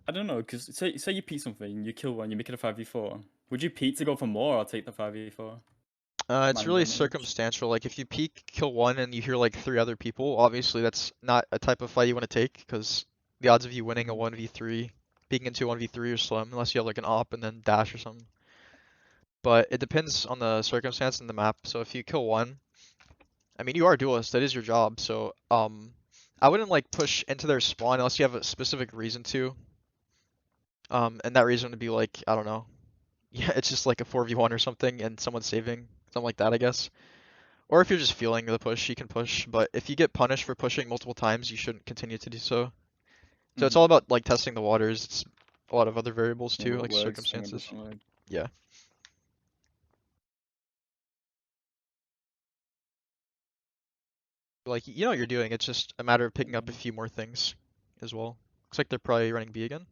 Speaker 2: I don't know, cause say you peek something, you kill one, you make it a 5v4. Would you peek to go for more or take the 5v4?
Speaker 1: It's
Speaker 2: Man
Speaker 1: really
Speaker 2: advantage.
Speaker 1: circumstantial. Like if you peek, kill one, and you hear like three other people, obviously that's not a type of fight you want to take because the odds of you winning a
Speaker 2: Mm-hmm.
Speaker 1: 1v3, peeking into a 1v3 are slim unless you have like an op and then dash or something. But it depends on the circumstance and the map. So if you kill one, I mean you are a duelist, that is your job. So I wouldn't like push into their spawn unless you have a specific reason to. And that reason would be like I don't know, yeah, it's just like a 4v1 or something and someone's saving, something like that, I guess. Or if you're just feeling the push, you can push. But if you get punished for pushing multiple times, you shouldn't continue to do so. So it's all
Speaker 2: Mm-hmm.
Speaker 1: about like testing the waters. It's a lot of other variables
Speaker 2: Yeah,
Speaker 1: too,
Speaker 2: what
Speaker 1: like
Speaker 2: works and what
Speaker 1: circumstances.
Speaker 2: doesn't work.
Speaker 1: Yeah. Like, you know what you're doing. It's just a matter of picking up a
Speaker 2: Yeah.
Speaker 1: few more things as well. Looks like they're probably running B again.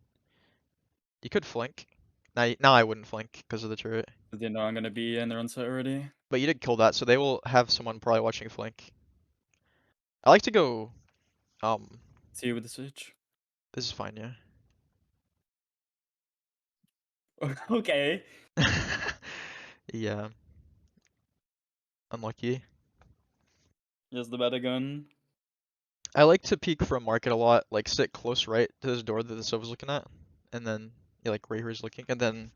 Speaker 1: You could flank. Now I wouldn't flank because of the turret.
Speaker 2: They know I'm gonna be in their on site already.
Speaker 1: But you did kill that, so they will have someone probably watching flank. I like to go. Um,
Speaker 2: See you with the switch.
Speaker 1: this is fine, yeah.
Speaker 2: Okay.
Speaker 1: Yeah, unlucky.
Speaker 2: Just the better gun.
Speaker 1: I like to peek from market a lot, like sit close right to this door that the Sova's looking at, and then yeah, like right here is looking, and then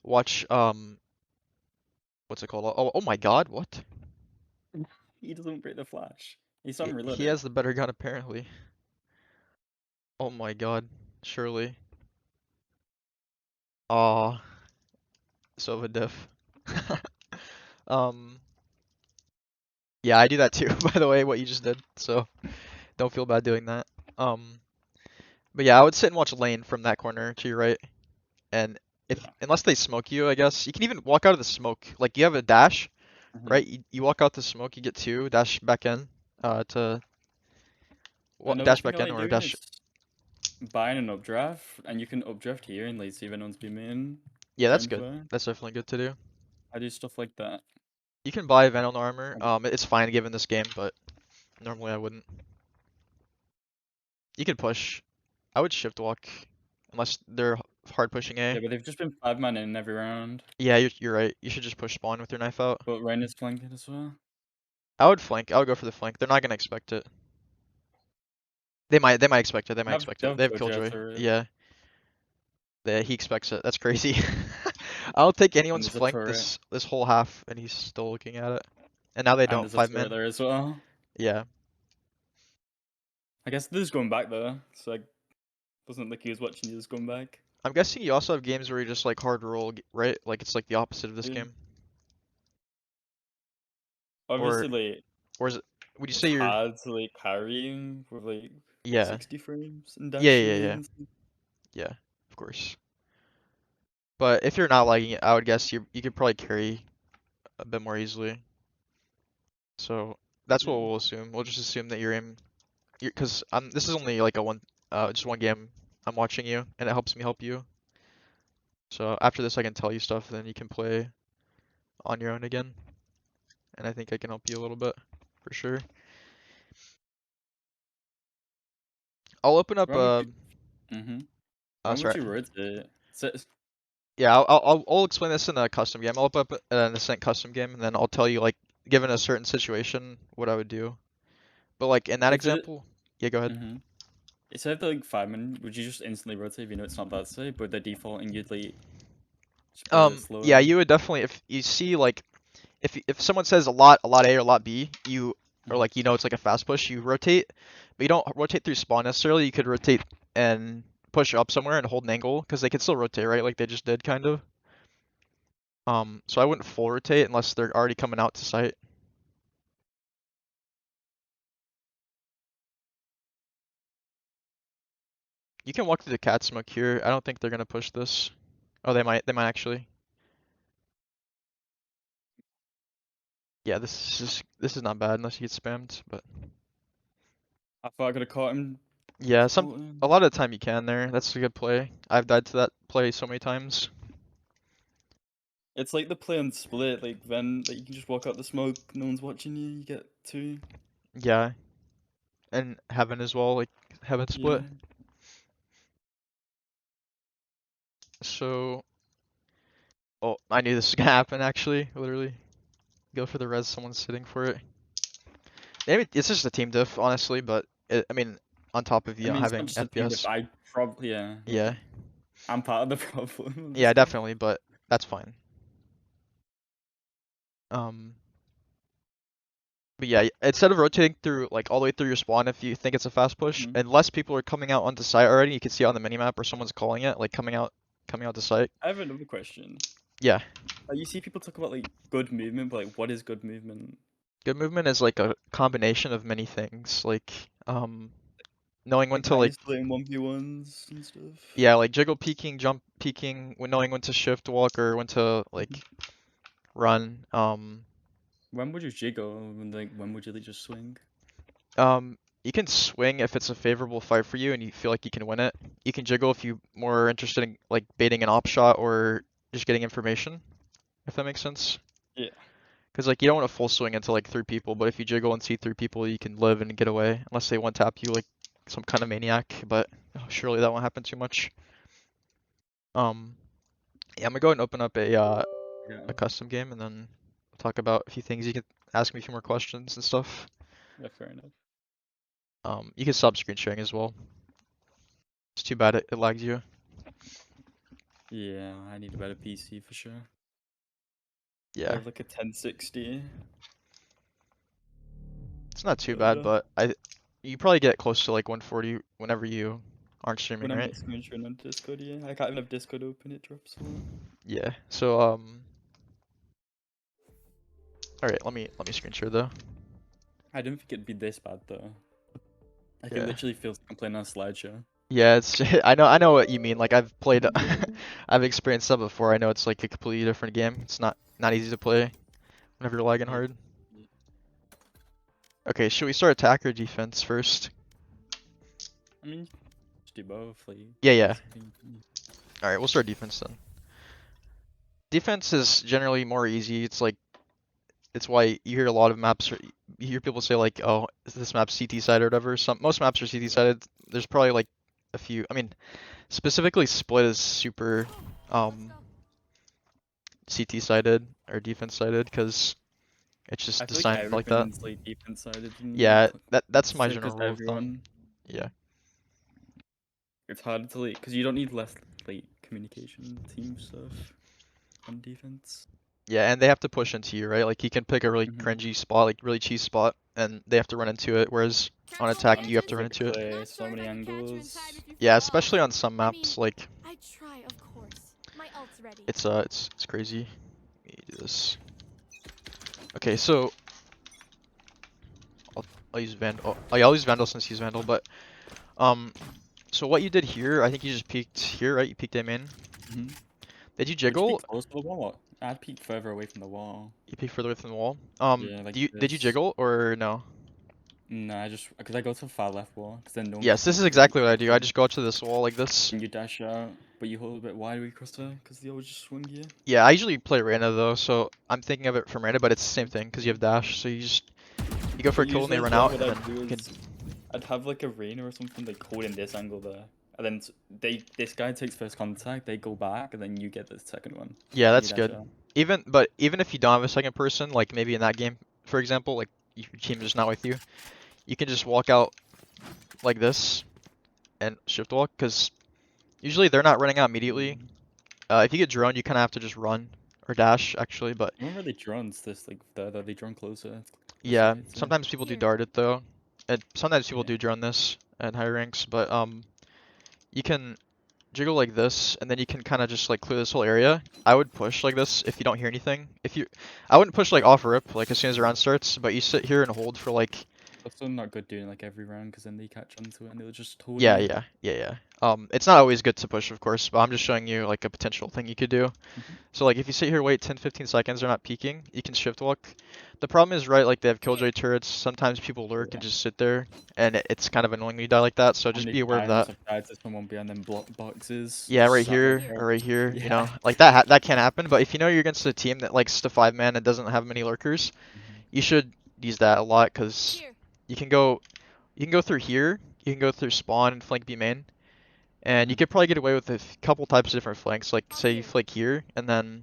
Speaker 1: watch what's it called? Oh my God, what?
Speaker 2: He doesn't break the flash. He's
Speaker 1: He
Speaker 2: unreloaded.
Speaker 1: has the better gun apparently. Oh my God, surely. Aw, Sova diff. Um, yeah, I do that too, by the way, what you just did, so don't feel bad doing that. Um, but yeah, I would sit and watch lane from that corner to your right, and if
Speaker 2: Yeah.
Speaker 1: unless they smoke you, I guess you can even walk out of the smoke. Like you have a dash,
Speaker 2: Hmm.
Speaker 1: right? You walk out the smoke, you get two, dash back in, to
Speaker 2: Another
Speaker 1: dash
Speaker 2: thing I
Speaker 1: back in
Speaker 2: like
Speaker 1: or
Speaker 2: doing
Speaker 1: dash.
Speaker 2: is buying an updraft, and you can updraft here and like see if anyone's been in
Speaker 1: Yeah,
Speaker 2: fair
Speaker 1: that's
Speaker 2: and
Speaker 1: good.
Speaker 2: fair.
Speaker 1: That's definitely good to do.
Speaker 2: I do stuff like that.
Speaker 1: You can buy Venom armor.
Speaker 2: I
Speaker 1: It's fine given this game, but normally I wouldn't. You could push. I would shift walk, unless they're hard pushing
Speaker 2: Yeah,
Speaker 1: A.
Speaker 2: but they've just been 5 man in every round.
Speaker 1: Yeah, you're right. You should just push spawn with your knife out.
Speaker 2: But Rain is flanking as well.
Speaker 1: I would flank. I would go for the flank. They're not gonna expect it. They might expect it. They might expect
Speaker 2: They
Speaker 1: it.
Speaker 2: have
Speaker 1: They have
Speaker 2: Killjoy
Speaker 1: Killjoy.
Speaker 2: turret,
Speaker 1: Yeah, he expects it. That's crazy. I'll take
Speaker 2: and
Speaker 1: anyone's
Speaker 2: there's a
Speaker 1: flank
Speaker 2: turret,
Speaker 1: this whole half, and he's still looking at it. And now they
Speaker 2: and
Speaker 1: don't.
Speaker 2: there's a
Speaker 1: Five
Speaker 2: turret
Speaker 1: men.
Speaker 2: there as well.
Speaker 1: Yeah.
Speaker 2: I guess they're just going back though, so like wasn't like he was watching you just going back.
Speaker 1: I'm guessing you also have games where you just like hard roll, right? Like it's like the opposite of this
Speaker 2: Yeah.
Speaker 1: game. Or
Speaker 2: Obviously, like
Speaker 1: or is it? Would you
Speaker 2: it's
Speaker 1: say you're?
Speaker 2: hard to like carry him with like
Speaker 1: Yeah.
Speaker 2: 60 frames and
Speaker 1: Yeah.
Speaker 2: dash
Speaker 1: Yeah.
Speaker 2: away
Speaker 1: Yeah.
Speaker 2: and stuff.
Speaker 1: Yeah. Of course. But if you're not liking it, I would guess you could probably carry a bit more easily. So that's what
Speaker 2: Yeah.
Speaker 1: we'll assume. We'll just assume that you're aim, because this is only like a just one game. I'm watching you, and it helps me help you. So after this, I can tell you stuff, then you can play on your own again, and I think I can help you a little bit for sure. I'll open up.
Speaker 2: When would you? Mm-hmm. When would
Speaker 1: Sorry.
Speaker 2: you rotate? So,
Speaker 1: Yeah, I'll explain this in a custom game. I'll open up an Ascent custom game, and then I'll tell you like, given a certain situation, what I would do. But like in that
Speaker 2: is it?
Speaker 1: example, yeah, go ahead.
Speaker 2: Mm-hmm. Instead of the, like 5 man, would you just instantly rotate if you know it's not that safe? But the default and you'd like just play a bit
Speaker 1: Yeah,
Speaker 2: slower.
Speaker 1: you would definitely if you see like if someone says a lot A or a lot B, you or
Speaker 2: Mhm.
Speaker 1: like it's like a fast push, you rotate, but you don't rotate through spawn necessarily. You could rotate and push up somewhere and hold an angle because they could still rotate, right? Like they just did kind of. So I wouldn't full rotate unless they're already coming out to site. You can walk through the cat smoke here. I don't think they're gonna push this. Oh, they might. They might actually. Yeah, this is not bad unless you get spammed. But
Speaker 2: I thought I could have caught him
Speaker 1: yeah, a
Speaker 2: defaulting.
Speaker 1: lot of the time you can there. That's a good play. I've died to that play so many times.
Speaker 2: It's like the play on split, like then like you can just walk out the smoke, no one's watching you, you get two.
Speaker 1: Yeah, and heaven as well, like heaven split.
Speaker 2: Yeah.
Speaker 1: So, oh, I knew this was gonna happen actually. Literally, go for the res. Someone's sitting for it. Maybe it's just a team diff, honestly. But I mean, on top of
Speaker 2: I
Speaker 1: you not
Speaker 2: mean it's not
Speaker 1: having
Speaker 2: just a team diff,
Speaker 1: FPS.
Speaker 2: I probably yeah,
Speaker 1: Yeah,
Speaker 2: like I'm part of the problem on this
Speaker 1: yeah,
Speaker 2: game.
Speaker 1: definitely. But that's fine. Um, but yeah, instead of rotating through like all the way through your spawn, if you think it's a fast push,
Speaker 2: Mhm.
Speaker 1: unless people are coming out onto site already, you can see on the minimap or someone's calling it, like coming out to site.
Speaker 2: I have another question.
Speaker 1: Yeah,
Speaker 2: You see people talk about like good movement, but like what is good movement?
Speaker 1: good movement is like a combination of many things, like knowing when
Speaker 2: Like
Speaker 1: to like
Speaker 2: isolating 1v1s and stuff.
Speaker 1: yeah, like jiggle peeking, jump peeking, when knowing when to shift walk or when to
Speaker 2: Mhm.
Speaker 1: like run.
Speaker 2: When would you jiggle and like when would you like, just swing?
Speaker 1: You can swing if it's a favorable fight for you and you feel like you can win it. You can jiggle if you're more interested in like baiting an op shot or just getting information, if that makes sense.
Speaker 2: Yeah.
Speaker 1: Because like you don't want to full swing into like three people, but if you jiggle and see three people, you can live and get away, unless they one tap you like some kind of maniac. But surely that won't happen too much. Um, yeah, I'm gonna go ahead and open up
Speaker 2: Yeah.
Speaker 1: a custom game and then we'll talk about a few things. You can ask me a few more questions and stuff.
Speaker 2: Yeah, fair enough.
Speaker 1: You can stop screen sharing as well. It's too bad it lags you.
Speaker 2: Yeah, I need a better PC for sure. I
Speaker 1: Yeah,
Speaker 2: have like a 1060.
Speaker 1: it's not too
Speaker 2: But
Speaker 1: bad, but you probably get close to like 140 whenever you aren't streaming,
Speaker 2: when I'm
Speaker 1: right?
Speaker 2: not screen sharing on Discord, yeah. I can't even have Discord open, it drops a lot.
Speaker 1: Yeah. So all right, let me screen share though.
Speaker 2: I didn't think it'd be this bad though. Like it
Speaker 1: Yeah.
Speaker 2: literally feels like I'm playing on a slideshow.
Speaker 1: Yeah, it's I know what you mean. Like I've played I've experienced that before. I know it's like a completely different game. It's not easy to play whenever you're lagging
Speaker 2: Yeah.
Speaker 1: hard. Okay, should we start attack or defense first?
Speaker 2: I mean, just do both, like,
Speaker 1: Yeah, yeah.
Speaker 2: basically.
Speaker 1: All right, we'll start defense then. Defense is generally more easy. It's why you hear a lot of maps. You hear people say like, "Oh, is this map CT side or whatever?" Most maps are CT sided. There's probably like a few. I mean, specifically Split is super CT sided or defense sided because it's just
Speaker 2: I feel like
Speaker 1: designed like that.
Speaker 2: everything's like defense sided
Speaker 1: Yeah,
Speaker 2: in
Speaker 1: that's my
Speaker 2: circus
Speaker 1: general
Speaker 2: to
Speaker 1: rule of thumb.
Speaker 2: everyone.
Speaker 1: Yeah.
Speaker 2: It's harder to like, because you don't need less like communication team stuff on defense.
Speaker 1: Yeah, and they have to push into you, right? Like you can pick a really
Speaker 2: Mm-hmm.
Speaker 1: cringy spot, like really cheese spot, and they have to run into it. Whereas on attack,
Speaker 2: On
Speaker 1: you have to
Speaker 2: defense,
Speaker 1: run
Speaker 2: I could
Speaker 1: into it.
Speaker 2: play so many angles.
Speaker 1: Yeah, especially on some maps, like
Speaker 3: I try, of course. My ult's ready.
Speaker 1: it's crazy. Let me do this. Okay, so I'll use Vandal. Oh yeah, I'll use Vandal since he's Vandal. But um, so what you did here, I think you just peeked here, right? You peeked A main.
Speaker 2: Mm-hmm.
Speaker 1: Did you
Speaker 2: Would you be
Speaker 1: jiggle?
Speaker 2: close to the wall? I'd peek further away from the wall.
Speaker 1: You peeked further away from the wall.
Speaker 2: Yeah, like
Speaker 1: Did you
Speaker 2: this.
Speaker 1: jiggle or no?
Speaker 2: No, I just because I go to the far left wall, because then no one
Speaker 1: Yes,
Speaker 2: can
Speaker 1: this is
Speaker 2: peek through.
Speaker 1: exactly what I do. I just go up to this wall like this.
Speaker 2: And you dash out, but you hold a bit wider across there, because they always just swing you.
Speaker 1: Yeah, I usually play Reyna though, so I'm thinking of it from Reyna, but it's the same thing because you have dash. So you go for
Speaker 2: But
Speaker 1: a kill and they
Speaker 2: usually,
Speaker 1: run
Speaker 2: yeah,
Speaker 1: out,
Speaker 2: what
Speaker 1: and
Speaker 2: I'd
Speaker 1: then
Speaker 2: do
Speaker 1: you can.
Speaker 2: is I'd have like a Reyna or something like holding this angle there, and then this guy takes first contact, they go back, and then you get the second one.
Speaker 1: Yeah,
Speaker 2: And you
Speaker 1: that's
Speaker 2: dash
Speaker 1: good.
Speaker 2: out.
Speaker 1: Even if you don't have a second person, like maybe in that game, for example, like your team is just not with you, you can just walk out like this and shift walk because usually they're not running out immediately.
Speaker 2: Mm.
Speaker 1: If you get drone, you kind of have to just run or dash actually, but
Speaker 2: I remember they drones this like further, they drone closer.
Speaker 1: yeah,
Speaker 2: Closer to.
Speaker 1: sometimes people do
Speaker 3: Here.
Speaker 1: dart it though, and sometimes people
Speaker 2: Yeah.
Speaker 1: do drone this at higher ranks, but you can jiggle like this, and then you can kind of just like clear this whole area. I would push like this if you don't hear anything. I wouldn't push like off rip like as soon as the round starts, but you sit here and hold for like,
Speaker 2: Also not good doing like every round, because then they catch onto it and they'll just hold
Speaker 1: yeah,
Speaker 2: you.
Speaker 1: yeah, yeah, yeah. It's not always good to push, of course, but I'm just showing you like a potential thing you could do.
Speaker 2: Mhm.
Speaker 1: So like if you sit here, wait 10, 15 seconds, they're not peeking, you can shift walk. The problem is, right, like they have killjoy turrets. Sometimes people lurk and
Speaker 2: Yeah.
Speaker 1: just sit there, and it's kind of annoying when you die like that. So
Speaker 2: How
Speaker 1: just
Speaker 2: many
Speaker 1: be aware of
Speaker 2: times
Speaker 1: that.
Speaker 2: I've died to someone behind them block boxes,
Speaker 1: Yeah,
Speaker 2: just
Speaker 1: right
Speaker 2: sat there
Speaker 1: here
Speaker 3: Here.
Speaker 1: or right here, you
Speaker 2: Yeah.
Speaker 1: know, like that can happen. But if you know you're against a team that likes to five man and doesn't have many lurkers,
Speaker 2: Mhm.
Speaker 1: you should use that a lot because
Speaker 3: Here.
Speaker 1: you can go you can go through here, you can go through spawn and flank B main, and you
Speaker 2: Mhm.
Speaker 1: could probably get away with a couple types of different flanks. Like
Speaker 3: All
Speaker 1: say you
Speaker 3: here.
Speaker 1: flank here and then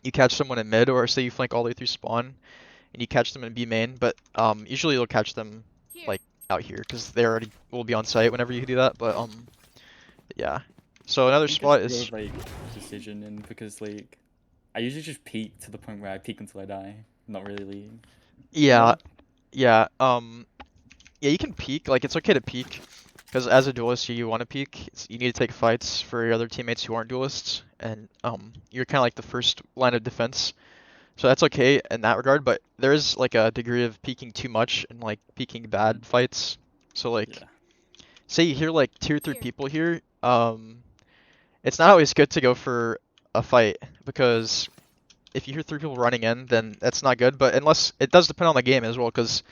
Speaker 1: you catch someone in mid, or say you flank all the way through spawn and you catch them in B main. But usually you'll catch them
Speaker 3: Here.
Speaker 1: like out here because they already will be on site whenever you do that. But yeah. So
Speaker 2: I
Speaker 1: another
Speaker 2: think it's
Speaker 1: spot
Speaker 2: more
Speaker 1: is
Speaker 2: of like decision, and because like I usually just peek to the point where I peek until I die, not really leave. You
Speaker 1: yeah,
Speaker 2: know?
Speaker 1: yeah. Yeah, you can peek. Like it's okay to peek, because as a duelist, you want to peek. You need to take fights for your other teammates who aren't duelists, and you're kind of like the first line of defense. So that's okay in that regard. But there is like a degree of peeking too much and like peeking
Speaker 2: Mhm.
Speaker 1: bad fights. So like,
Speaker 2: Yeah.
Speaker 1: say you hear like tier 3
Speaker 3: Here.
Speaker 1: people here, it's not always good to go for a fight because if you hear three people running in, then that's not good. But unless it does depend on the game as well, because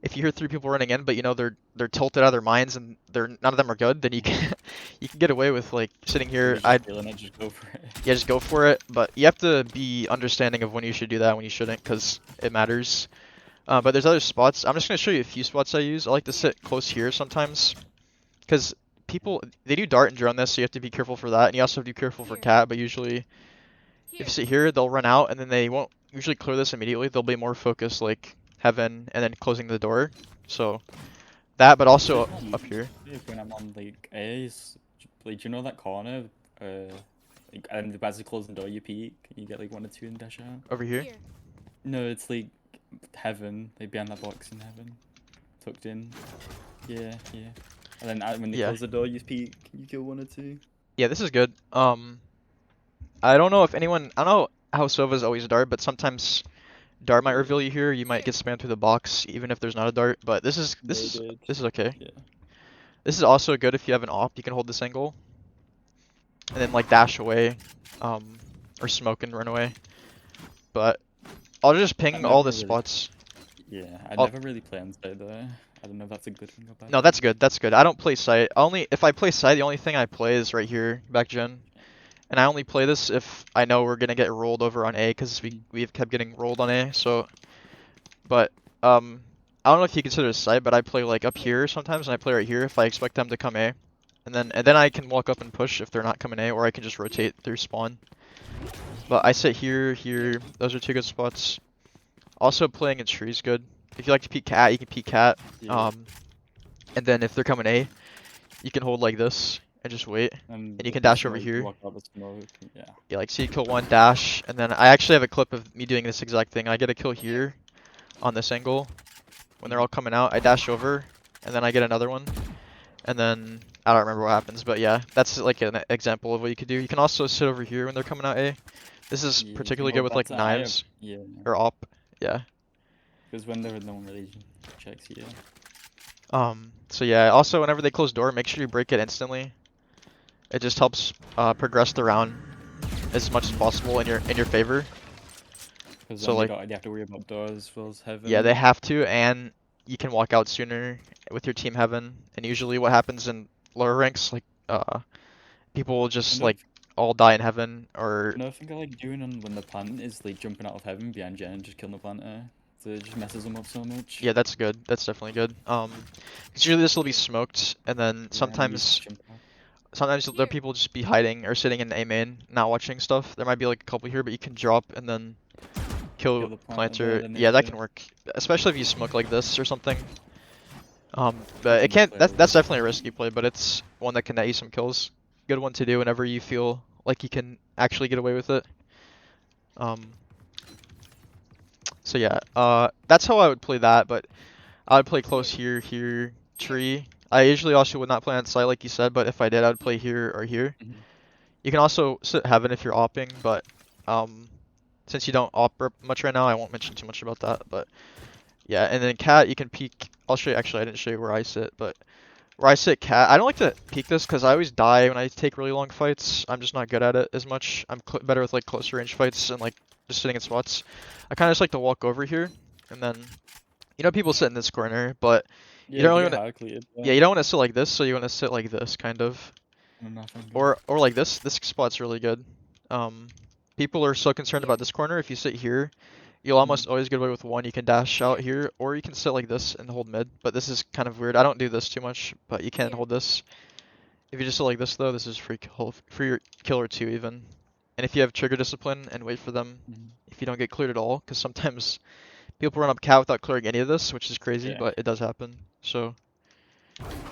Speaker 1: if you hear 3 people running in, but you know they're tilted out of their minds and none of them are good, then you can you can get away with like sitting
Speaker 2: If
Speaker 1: here.
Speaker 2: you're just feeling it, just go for it.
Speaker 1: Yeah, just go for it, but you have to be understanding of when you should do that, when you shouldn't, because it matters. But there's other spots. I'm just gonna show you a few spots I use. I like to sit close here sometimes, because people they do dart and drone this, so you have to be careful for that, and you also have to be careful for
Speaker 3: Here.
Speaker 1: cat. But usually, if you
Speaker 3: Here.
Speaker 1: sit here, they'll run out, and then they won't usually clear this immediately. They'll be more focused, like heaven, and then closing the door. So that, but also up here.
Speaker 2: When I'm on like A's, like do you know that corner? Like and the basically closing the door, you peek, you get like 1 or 2 and dash out.
Speaker 1: Over here.
Speaker 3: Here.
Speaker 2: No, it's like heaven, like behind that box in heaven, tucked in. Yeah, yeah. And then when they
Speaker 1: Yeah.
Speaker 2: close the door, you peek, you kill 1 or 2.
Speaker 1: Yeah, this is good. I don't know if anyone, I don't know how Sova's always dart, but sometimes dart might reveal you here. You might get spammed through the box, even if there's not a dart. But this is
Speaker 2: They did.
Speaker 1: this is okay.
Speaker 2: Yeah.
Speaker 1: This is also good if you have an op. You can hold this angle, and then like dash away, or smoke and run away. But I'll just ping all the spots.
Speaker 2: Yeah, I
Speaker 1: I'll-
Speaker 2: never really play on side though. I don't know if that's a good thing or bad.
Speaker 1: No, that's good. That's good. I don't play sight. Only if I play sight, the only thing I play is right here, back gen. And I only play this if I know we're gonna get rolled over on A, because we've kept getting rolled on A. So, but I don't know if you consider it sight, but I play like up here sometimes, and I play right here if I expect them to come A, and then I can walk up and push if they're not coming A, or I can just rotate through spawn. But I sit here, here. Those are 2 good spots. Also, playing in tree is good. If you like to peek cat, you can peek cat.
Speaker 2: Yeah.
Speaker 1: And then if they're coming A, you can hold like this and just wait.
Speaker 2: And
Speaker 1: you can
Speaker 2: with
Speaker 1: dash
Speaker 2: the
Speaker 1: over
Speaker 2: smoke, you
Speaker 1: here.
Speaker 2: walk out the smoke, yeah.
Speaker 1: Yeah, like see kill 1 dash, and then I actually have a clip of me doing this exact thing. I get a kill here on this angle when they're all coming out. I dash over, and then I get another one, and then I don't remember what happens, but yeah, that's like an example of what you could do. You can also sit over here when they're coming out A. This is
Speaker 2: Yeah, you
Speaker 1: particularly
Speaker 2: can
Speaker 1: good
Speaker 2: hold
Speaker 1: with like
Speaker 2: that eye up,
Speaker 1: knives
Speaker 2: yeah.
Speaker 1: or op. Yeah.
Speaker 2: Because when there no one really checks here.
Speaker 1: So yeah, also whenever they close door, make sure you break it instantly. It just helps progress the round as much as possible in your favor.
Speaker 2: Because
Speaker 1: So like,
Speaker 2: they have to worry about doors as well as heaven.
Speaker 1: yeah, they have to, and you can walk out sooner with your team heaven. And usually what happens in lower ranks, like people will just like all die in heaven, or
Speaker 2: Another thing I like doing when the plant is like jumping out of heaven behind Jen and just killing the planter. So it just messes them up so much.
Speaker 1: yeah, that's good. That's definitely good. 'Cause usually this will be smoked, and then
Speaker 2: Yeah, and you
Speaker 1: sometimes
Speaker 2: just jump out.
Speaker 1: there are people just be hiding or sitting in A main, not watching stuff. There might be like a couple here, but you can drop and then kill
Speaker 2: the
Speaker 1: planter.
Speaker 2: then they
Speaker 1: Yeah, that
Speaker 2: kill.
Speaker 1: can work, especially if you smoke like this or something. But
Speaker 2: That's
Speaker 1: it
Speaker 2: a
Speaker 1: can't.
Speaker 2: good
Speaker 1: That's
Speaker 2: play.
Speaker 1: that's definitely a risky play, but it's one that can net you some kills. Good one to do whenever you feel like you can actually get away with it. So yeah, that's how I would play that, but I would play close here, here, tree. I usually also would not play on site like you said, but if I did, I would play here or here.
Speaker 2: Mhm.
Speaker 1: You can also sit heaven if you're opping, but since you don't op much right now, I won't mention too much about that. But yeah, and then cat, you can peek. I'll show you. Actually, I didn't show you where I sit, but where I sit cat, I don't like to peek this because I always die when I take really long fights. I'm just not good at it as much. I'm better with like closer range fights and like just sitting in spots. I kind of just like to walk over here, and then people sit in this corner, but you
Speaker 2: Yeah,
Speaker 1: don't
Speaker 2: they
Speaker 1: really
Speaker 2: get
Speaker 1: want to.
Speaker 2: hard-cleared,
Speaker 1: Yeah, you don't want to sit like this, so you want to sit like this kind of,
Speaker 2: nothing.
Speaker 1: or like this. This spot's really good. People are so concerned about this corner. If you sit here, you'll almost always get away with one. You can dash out here, or you can sit like this and hold mid. But this is kind of weird. I don't do this too much, but you can hold this. If you just sit like this though, this is free kill or 2 even. And if you have trigger discipline and wait for them, if you don't get cleared at all, because sometimes people run up cat without clearing any of this, which is crazy,
Speaker 2: Yeah.
Speaker 1: but it does happen. So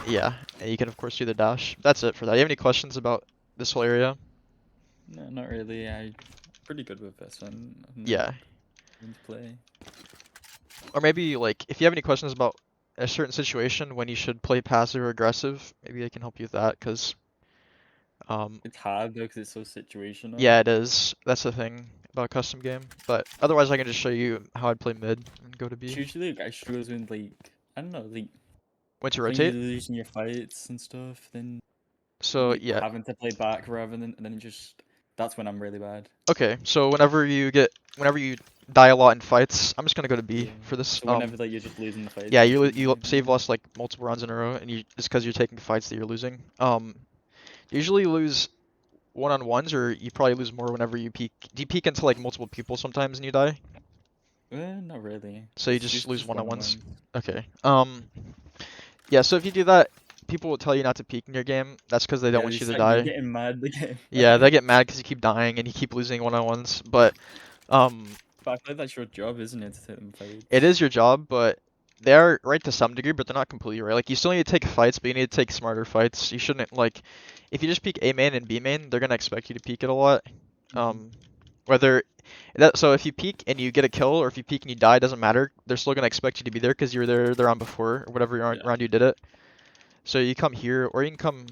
Speaker 1: yeah, and you can of course do the dash. That's it for that. You have any questions about this whole area?
Speaker 2: No, not really. I'm pretty good with this one.
Speaker 1: Yeah.
Speaker 2: To play.
Speaker 1: Or maybe like if you have any questions about a certain situation when you should play passive or aggressive, maybe I can help you with that, because
Speaker 2: It's hard though because it's so situational.
Speaker 1: yeah, it is. That's the thing about custom game. But otherwise I can just show you how I'd play mid and go to B.
Speaker 2: Usually, like, I struggle with like I don't know, like
Speaker 1: When to
Speaker 2: when you're
Speaker 1: rotate?
Speaker 2: losing your fights and stuff, then
Speaker 1: So
Speaker 2: like,
Speaker 1: yeah.
Speaker 2: having to play back rather than and then just that's when I'm really bad.
Speaker 1: Okay, so whenever you die a lot in fights. I'm just gonna go to B
Speaker 2: Yeah.
Speaker 1: for this.
Speaker 2: So whenever like you're just losing the fight.
Speaker 1: Yeah, you save lost like multiple rounds in a row, and it's because you're taking fights that you're losing. Usually you lose one-on-ones, or you probably lose more whenever you peek. Do you peek into like multiple people sometimes and you die?
Speaker 2: Not really.
Speaker 1: So you
Speaker 2: It's
Speaker 1: just lose
Speaker 2: just one on
Speaker 1: one-on-ones.
Speaker 2: one.
Speaker 1: Okay. Yeah. So if you do that, people will tell you not to peek in your game. That's because they don't
Speaker 2: Yeah,
Speaker 1: want
Speaker 2: they
Speaker 1: you to
Speaker 2: start
Speaker 1: die.
Speaker 2: getting mad. They get
Speaker 1: Yeah,
Speaker 2: mad.
Speaker 1: they get mad because you keep dying and you keep losing one-on-ones. But
Speaker 2: But I feel like that's your job, isn't it, to take them
Speaker 1: it
Speaker 2: fights?
Speaker 1: is your job, but they are right to some degree, but they're not completely right. Like you still need to take fights, but you need to take smarter fights. You shouldn't like if you just peek A main and B main, they're gonna expect you to peek it a lot.
Speaker 2: Mm-hmm.
Speaker 1: Whether that so if you peek and you get a kill, or if you peek and you die, doesn't matter. They're still gonna expect you to be there because you were there the round before or whatever
Speaker 2: Yeah.
Speaker 1: round you did it. So you come here, or you can come.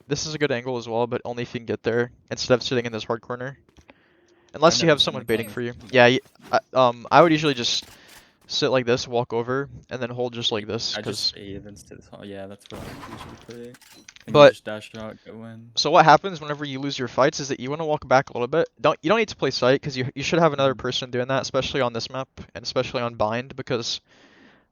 Speaker 1: This is a good angle as well, but only if you can get there instead of sitting in this hard corner.
Speaker 2: I
Speaker 1: Unless you
Speaker 2: never
Speaker 1: have
Speaker 2: sit in
Speaker 1: someone
Speaker 2: the
Speaker 1: baiting
Speaker 2: corner.
Speaker 1: for you. Yeah, I would usually just sit like this, walk over, and then hold just like this,
Speaker 2: I just
Speaker 1: cause.
Speaker 2: stay then to the top. Yeah, that's what I usually play. And you
Speaker 1: But
Speaker 2: just dash out, go in.
Speaker 1: so what happens whenever you lose your fights is that you want to walk back a little bit. You don't need to play sight because you should have another
Speaker 2: Mhm.
Speaker 1: person doing that, especially on this map and especially on bind because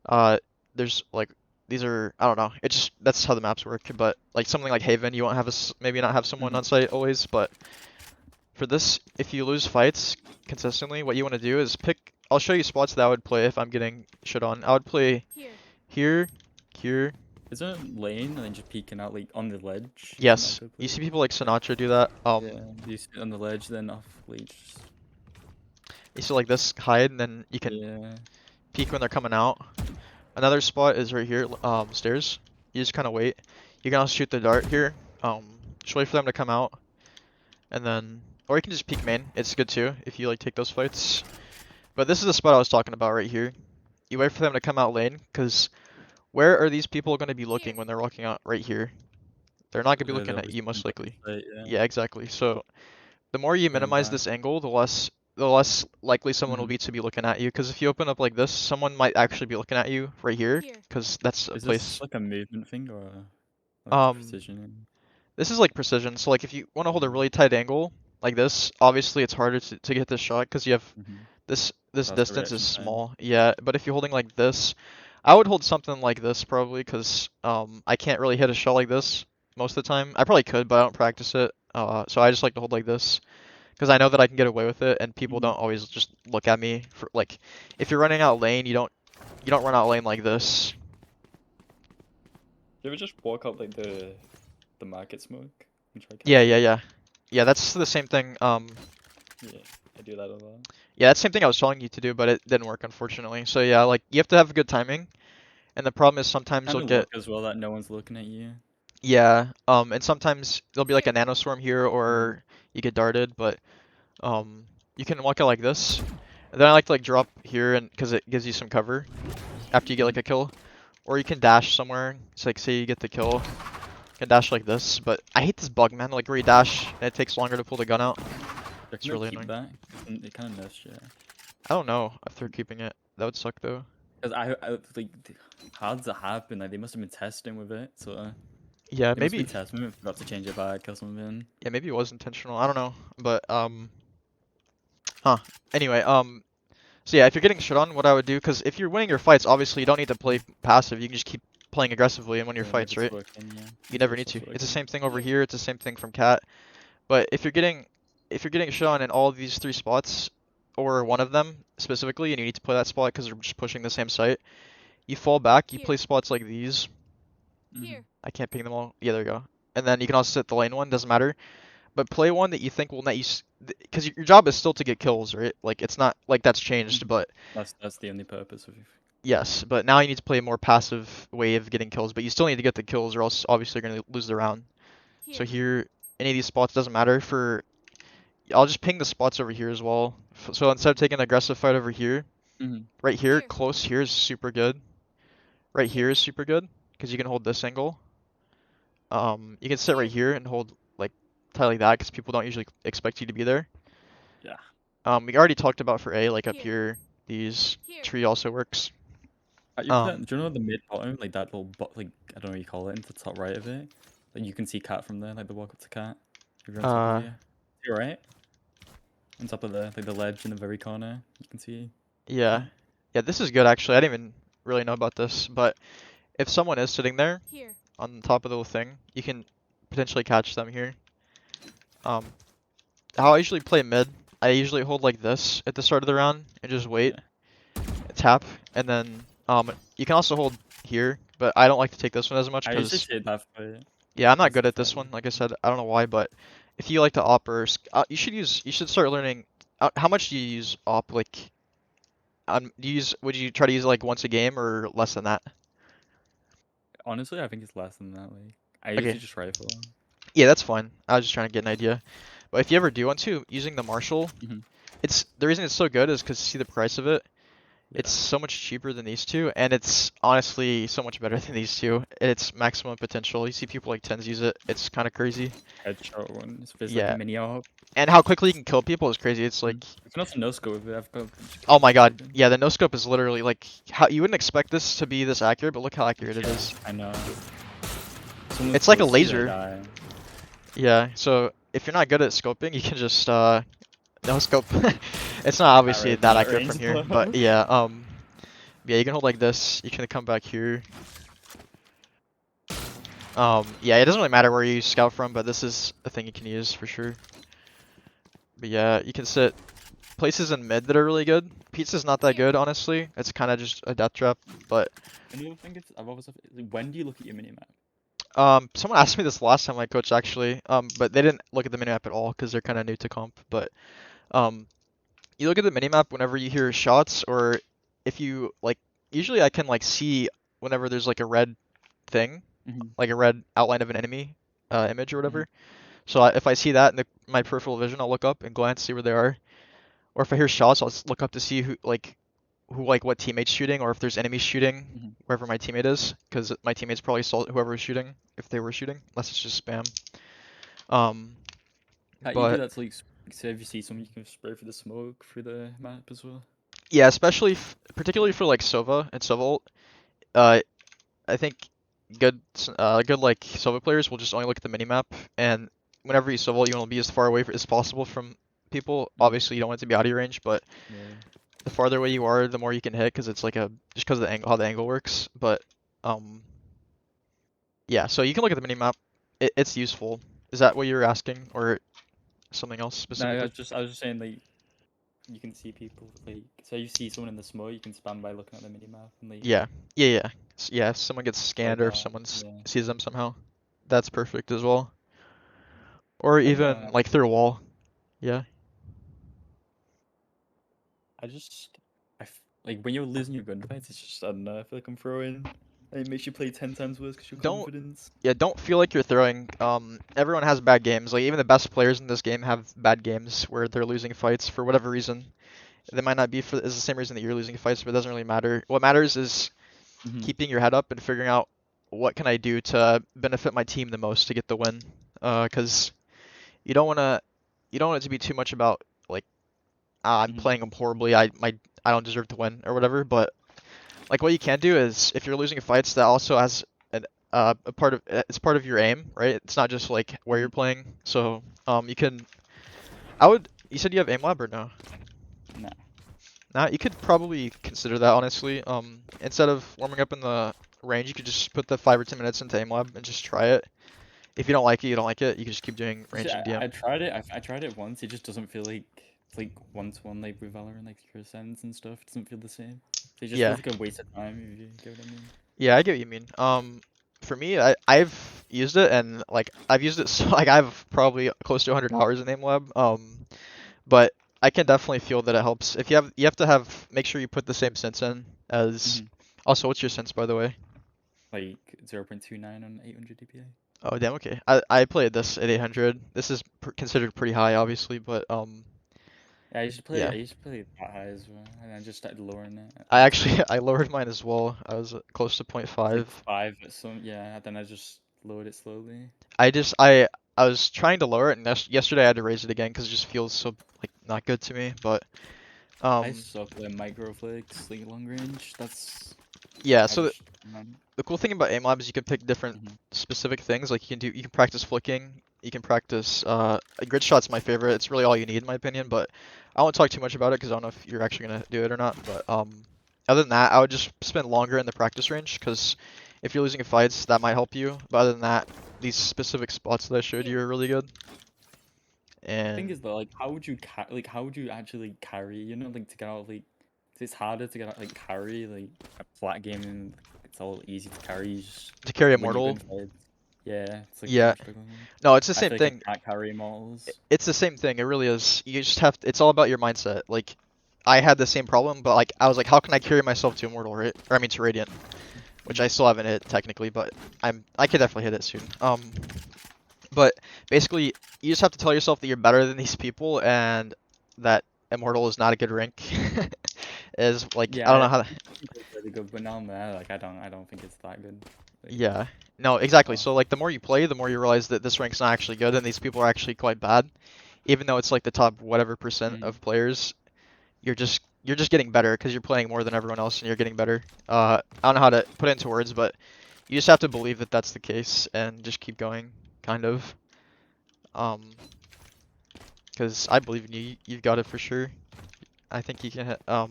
Speaker 1: uh there's like these are I don't know. It just that's how the maps work. But like something like Haven, you won't have maybe not have someone
Speaker 2: Mhm.
Speaker 1: on site always. But for this, if you lose fights consistently, what you want to do is pick. I'll show you spots that I would play if I'm getting shit on. I would play
Speaker 3: Here.
Speaker 1: here, here.
Speaker 2: Is there a lane and then just peeking out like on the ledge? Isn't that a
Speaker 1: Yes,
Speaker 2: good
Speaker 1: you
Speaker 2: place?
Speaker 1: see people like Sinatraa do that.
Speaker 2: Yeah, you sit on the ledge, then off ledge.
Speaker 1: You see like this hide, and then you can
Speaker 2: Yeah.
Speaker 1: peek when they're coming out. Another spot is right here, stairs. You just kind of wait. You can also shoot the dart here. Just wait for them to come out, and then, or you can just peek main. It's good too if you like take those fights. But this is the spot I was talking about right here. You wait for them to come out lane, because where are these people going to be looking
Speaker 3: Here.
Speaker 1: when they're walking out right here? They're not going to be
Speaker 2: They're
Speaker 1: looking at
Speaker 2: always
Speaker 1: you most
Speaker 2: looking back
Speaker 1: likely.
Speaker 2: to site, yeah.
Speaker 1: Yeah, exactly. So the more you
Speaker 2: Going
Speaker 1: minimize
Speaker 2: back.
Speaker 1: this angle, the less likely someone will
Speaker 2: Mhm.
Speaker 1: be to be looking at you. Because if you open up like this, someone might actually be looking at you right here,
Speaker 3: Here.
Speaker 1: because that's a
Speaker 2: Is this
Speaker 1: place.
Speaker 2: like a movement thing or like a
Speaker 1: Um,
Speaker 2: precision?
Speaker 1: this is like precision. So like if you want to hold a
Speaker 2: Mm-hmm.
Speaker 1: really tight angle like this, obviously it's harder to get this shot because you have
Speaker 2: Mm-hmm.
Speaker 1: this
Speaker 2: Faster
Speaker 1: distance is
Speaker 2: reaction time.
Speaker 1: small. Yeah, but if you're holding like this, I would hold something like this probably because I can't really hit a shot like this most of the time. I probably could, but I don't practice it. So I just like to hold like this because I know that I can get away with it, and people
Speaker 2: Mm-hmm.
Speaker 1: don't always just look at me for like if you're running out lane, you don't run out lane like this.
Speaker 2: You ever just walk up like the market smoke and try
Speaker 1: Yeah,
Speaker 2: catching
Speaker 1: yeah,
Speaker 2: it?
Speaker 1: yeah. Yeah, that's the same thing.
Speaker 2: Yeah, I do that a lot.
Speaker 1: Yeah, that's the same thing I was telling you to do, but it didn't work unfortunately. So yeah, like you have to have good timing, and the problem is sometimes
Speaker 2: Kind
Speaker 1: you'll
Speaker 2: of
Speaker 1: get
Speaker 2: luck as well that no one's looking at you.
Speaker 1: yeah, and sometimes there'll be like a
Speaker 3: Here.
Speaker 1: nanoswarm here,
Speaker 2: Mm-hmm.
Speaker 1: or you get darted, but you can walk out like this. And then I like to like drop here, and because it gives you some cover after you get like a kill, or you can dash somewhere. It's like say you get the kill, you can dash like this. But I hate this bug, man. Like where you dash and it takes longer to pull the gun out.
Speaker 2: They're
Speaker 1: It's
Speaker 2: gonna
Speaker 1: really
Speaker 2: keep
Speaker 1: annoying.
Speaker 2: that. It kind of nerfs you.
Speaker 1: I don't know if they're keeping it. That would suck though.
Speaker 2: Cause I like how does it happen? Like they must have been testing with it, so
Speaker 1: Yeah,
Speaker 2: they must have
Speaker 1: maybe.
Speaker 2: been testing with it, forgot to change it back or something.
Speaker 1: Yeah, maybe it was intentional. I don't know, but huh. Anyway, so yeah, if you're getting shit on, what I would do, because if you're winning your fights, obviously you don't need to play passive. You can just keep playing aggressively and win your
Speaker 2: Yeah, if
Speaker 1: fights,
Speaker 2: it's
Speaker 1: right?
Speaker 2: working, yeah.
Speaker 1: You
Speaker 2: Until
Speaker 1: never
Speaker 2: it
Speaker 1: need to.
Speaker 2: stops
Speaker 1: It's the
Speaker 2: working.
Speaker 1: same thing over
Speaker 3: Here.
Speaker 1: here. It's the same thing from cat. But if you're getting shit on
Speaker 3: Here.
Speaker 1: in all of these three spots, or one of them specifically, and you need to play that spot because they're just pushing the same site, you fall back. You play
Speaker 3: Here.
Speaker 1: spots like these.
Speaker 2: Mm-hmm.
Speaker 3: Here.
Speaker 1: I can't ping them all. Yeah, there you go. And then you can also sit the lane one. Doesn't matter. But play one that you think will net you, because your job is still to get kills, right? Like it's not like that's changed, but
Speaker 2: That's the only purpose of.
Speaker 1: yes. But now you need to play a more passive way of getting kills, but you still need to get the kills, or else obviously you're gonna lose the round. So
Speaker 3: Here.
Speaker 1: here, any of these spots doesn't matter. I'll just ping the spots over here as well. So instead of taking an aggressive fight over here,
Speaker 2: Mm-hmm.
Speaker 1: right here,
Speaker 3: Here.
Speaker 1: close here is super good. Right here
Speaker 3: Here.
Speaker 1: is super good because you can hold this angle. You can sit right
Speaker 3: Here.
Speaker 1: here and hold like tight like that because people don't usually expect you to be there.
Speaker 2: Yeah.
Speaker 1: We already talked about for A, like up
Speaker 3: Here.
Speaker 1: here, these
Speaker 3: Here.
Speaker 1: tree also works.
Speaker 2: You put that, do you know the mid bottom, like that little like I don't know what you call it, into the top right of it? Like you can see cat from there, like the walk up to cat. If you're on top of
Speaker 1: Uh,
Speaker 2: you. You're right. On top of the ledge in the very corner, you can see.
Speaker 1: Yeah. Yeah, this is good actually. I didn't even really know about this, but if someone is sitting there
Speaker 3: Here.
Speaker 1: on top of the little thing, you can potentially catch them here. How I usually play mid, I usually hold like this at the start of the round and just wait,
Speaker 2: Yeah.
Speaker 1: tap, and then you can also hold here, but I don't like to take this one as much
Speaker 2: I usually
Speaker 1: because
Speaker 2: take that for
Speaker 1: yeah, I'm not
Speaker 2: that's
Speaker 1: good
Speaker 2: the
Speaker 1: at this
Speaker 2: fire.
Speaker 1: one. Like I said, I don't know why, but if you like to op or you should start learning. How much do you use op? Like, would you try to use it like once a game or less than that?
Speaker 2: Honestly, I think it's less than that. Like I
Speaker 1: Okay,
Speaker 2: usually just rifle.
Speaker 1: yeah, that's fine. I was just trying to get an idea. But if you ever do want to, using the Marshall,
Speaker 2: Hmm.
Speaker 1: it's the reason it's so good is because see the price of it. It's
Speaker 2: Yeah.
Speaker 1: so much cheaper than these two, and it's honestly so much better than these two. It's maximum potential. You see people like tenz use it. It's kind of crazy.
Speaker 2: Headshot one. It's basically like a
Speaker 1: Yeah,
Speaker 2: mini AWP.
Speaker 1: and how quickly you can kill people is crazy. It's like,
Speaker 2: You can also no scope with it. I've got a bunch of
Speaker 1: oh
Speaker 2: kills
Speaker 1: my
Speaker 2: with
Speaker 1: god,
Speaker 2: scoping.
Speaker 1: yeah, the no scope is literally like how you wouldn't expect this to be this accurate, but look how accurate it
Speaker 2: Yeah,
Speaker 1: is.
Speaker 2: I know. Someone's
Speaker 1: It's like a
Speaker 2: close to you, they
Speaker 1: laser.
Speaker 2: die.
Speaker 1: Yeah, so if you're not good at scoping, you can just no scope. It's not obviously that
Speaker 2: That
Speaker 1: accurate
Speaker 2: range
Speaker 1: from
Speaker 2: is
Speaker 1: here,
Speaker 2: low.
Speaker 1: but yeah, yeah, you can hold like this. You can come back here. Yeah, it doesn't really matter where you scout from, but this is a thing you can use for sure. But yeah, you can sit places in mid that are really good. Pizza's not that
Speaker 3: Here.
Speaker 1: good, honestly. It's kind of just a death trap. But
Speaker 2: Another thing is, I've always when do you look at your minimap?
Speaker 1: someone asked me this last time I coached actually. But they didn't look at the minimap at all because they're kind of new to comp. But um, you look at the minimap whenever you hear shots, or if you like. Usually I can like see whenever there's like a red thing,
Speaker 2: Mm-hmm.
Speaker 1: like a red outline of an enemy image or
Speaker 2: Mm-hmm.
Speaker 1: whatever. So if I see that in my peripheral vision, I'll look up and glance, see where they are. Or if I hear shots, I'll just look up to see who like what teammate's shooting, or if there's enemies shooting
Speaker 2: Mm-hmm.
Speaker 1: wherever my teammate is, because my teammates probably saw whoever was shooting if they were shooting, unless it's just spam. Um,
Speaker 2: How you do
Speaker 1: but
Speaker 2: that to like, say if you see someone, you can spray for the smoke through the map as well.
Speaker 1: yeah, especially particularly for like Sova and Sova ult, uh, I think good like Sova players will just only look at the minimap, and whenever you Sova ult, you want to be as far away as possible from people.
Speaker 2: Mm-hmm.
Speaker 1: Obviously, you don't want it to be out of your range, but
Speaker 2: Yeah.
Speaker 1: the farther away you are, the more you can hit, because it's like just because of the angle, how the angle works. But um, yeah, so you can look at the minimap. It's useful. Is that what you were asking, or something else
Speaker 2: No,
Speaker 1: specifically?
Speaker 2: I was just saying like you can see people like so you see someone in the smoke, you can spam by looking at the minimap and like
Speaker 1: Yeah, yeah. Yeah, if someone gets
Speaker 2: like
Speaker 1: scanned or if
Speaker 2: that.
Speaker 1: someone
Speaker 2: Yeah.
Speaker 1: sees them somehow, that's perfect as well. Or
Speaker 2: One thing I
Speaker 1: even
Speaker 2: wanna
Speaker 1: like through a wall. Yeah.
Speaker 2: I just like when you're losing your gunfights, it's just I don't know. I feel like I'm throwing. It makes you play 10 times worse because your
Speaker 1: Don't
Speaker 2: confidence.
Speaker 1: yeah, don't feel like you're throwing. Everyone has bad games. Like even the best players in this game have bad games where they're losing fights for whatever reason. They might not be for is the same reason that you're losing fights, but it doesn't really matter. What matters is
Speaker 2: Mm-hmm.
Speaker 1: keeping your head up and figuring out what can I do to benefit my team the most to get the win. Because you don't wanna you don't want it to be too much about like I'm
Speaker 2: Mm-hmm.
Speaker 1: playing them horribly. I don't deserve to win or whatever. But like what you can do is if you're losing fights, that also has a part of it's part of your aim, right? It's not just like where
Speaker 2: Mm-hmm.
Speaker 1: you're playing. So you can I would you said you have aim lab or no?
Speaker 2: Nah.
Speaker 1: Nah, you could probably consider that honestly. Instead of warming up in the range, you could just put the 5 or 10 minutes into aim lab and just try it. If you don't like it, you don't like it. You can just keep doing
Speaker 2: You see,
Speaker 1: range and DM.
Speaker 2: I tried it. I tried it once. It just doesn't feel like it's like 1-to-1 like with Valorant, like your Ascents and stuff. It doesn't feel the same. So it just
Speaker 1: Yeah,
Speaker 2: feels like a waste of time if you get what I mean.
Speaker 1: yeah, I get what you mean. For me, I've used it and like I've used it so like I've probably close to 100 hours in aim lab. But I can definitely feel that it helps. If you have to have make sure you put the same sense in as.
Speaker 2: Mm-hmm.
Speaker 1: Also, what's your sense by the way?
Speaker 2: Like 0.29 on 800 DPI.
Speaker 1: Oh damn, okay. I played this at 800. This is considered pretty high, obviously, but
Speaker 2: Yeah, I used to play. I
Speaker 1: yeah.
Speaker 2: used to play that high as well, and I just started lowering it
Speaker 1: I
Speaker 2: at
Speaker 1: actually I lowered mine as well. I was close to point
Speaker 2: it's like
Speaker 1: 0.5.
Speaker 2: 5 at some. Yeah, then I just lowered it slowly.
Speaker 1: I just I was trying to lower it, and yesterday I had to raise it again because it just feels so like not good to me. But
Speaker 2: I
Speaker 1: um
Speaker 2: suck at micro flicks, like long range. That's
Speaker 1: yeah.
Speaker 2: I
Speaker 1: So
Speaker 2: just man.
Speaker 1: the cool thing about aim lab is you can pick different
Speaker 2: Mhm.
Speaker 1: specific things. Like you can practice flicking. You can practice. Grid shot's my favorite. It's really all you need in my opinion, but I won't talk too much about it because I don't know if you're actually gonna do it or not. But other than that, I would just spend longer in the practice range because if you're losing in fights, that might help you. But other than that, these specific spots that I showed you are really good.
Speaker 2: The thing
Speaker 1: And
Speaker 2: is though, like, how would you how would you actually carry? You know, like to get out like it's harder to get out like carry like a flat game and it's all easy to carry. You just
Speaker 1: to carry
Speaker 2: when you
Speaker 1: Immortal,
Speaker 2: win fights, yeah, it's like what
Speaker 1: yeah,
Speaker 2: I'm struggling with.
Speaker 1: no, it's the
Speaker 2: I
Speaker 1: same
Speaker 2: feel like
Speaker 1: thing.
Speaker 2: I can't carry immortals.
Speaker 1: It's the same thing. It really is. You just have. It's all about your mindset. Like, I had the same problem, but like I was like, how can I carry myself to Immortal, right? Or I mean to Radiant, which I still haven't hit technically, but I could definitely hit it soon. But basically, you just have to tell yourself that you're better than these people and that Immortal is not a good rank. Is like I
Speaker 2: Yeah,
Speaker 1: don't know how.
Speaker 2: I think it's really good, but now I'm there, like I don't think it's that good. Like,
Speaker 1: Yeah. No, exactly.
Speaker 2: oh,
Speaker 1: So like the more you play, the more you realize that this rank's not actually good and these people are actually quite bad. Even though it's like the top whatever percent
Speaker 2: mm,
Speaker 1: of players, you're just getting better because you're playing more than everyone else and you're getting better. I don't know how to put it into words, but you just have to believe that that's the case and just keep going, kind of. Um, because I believe in you. You've got it for sure. I think you can hit. I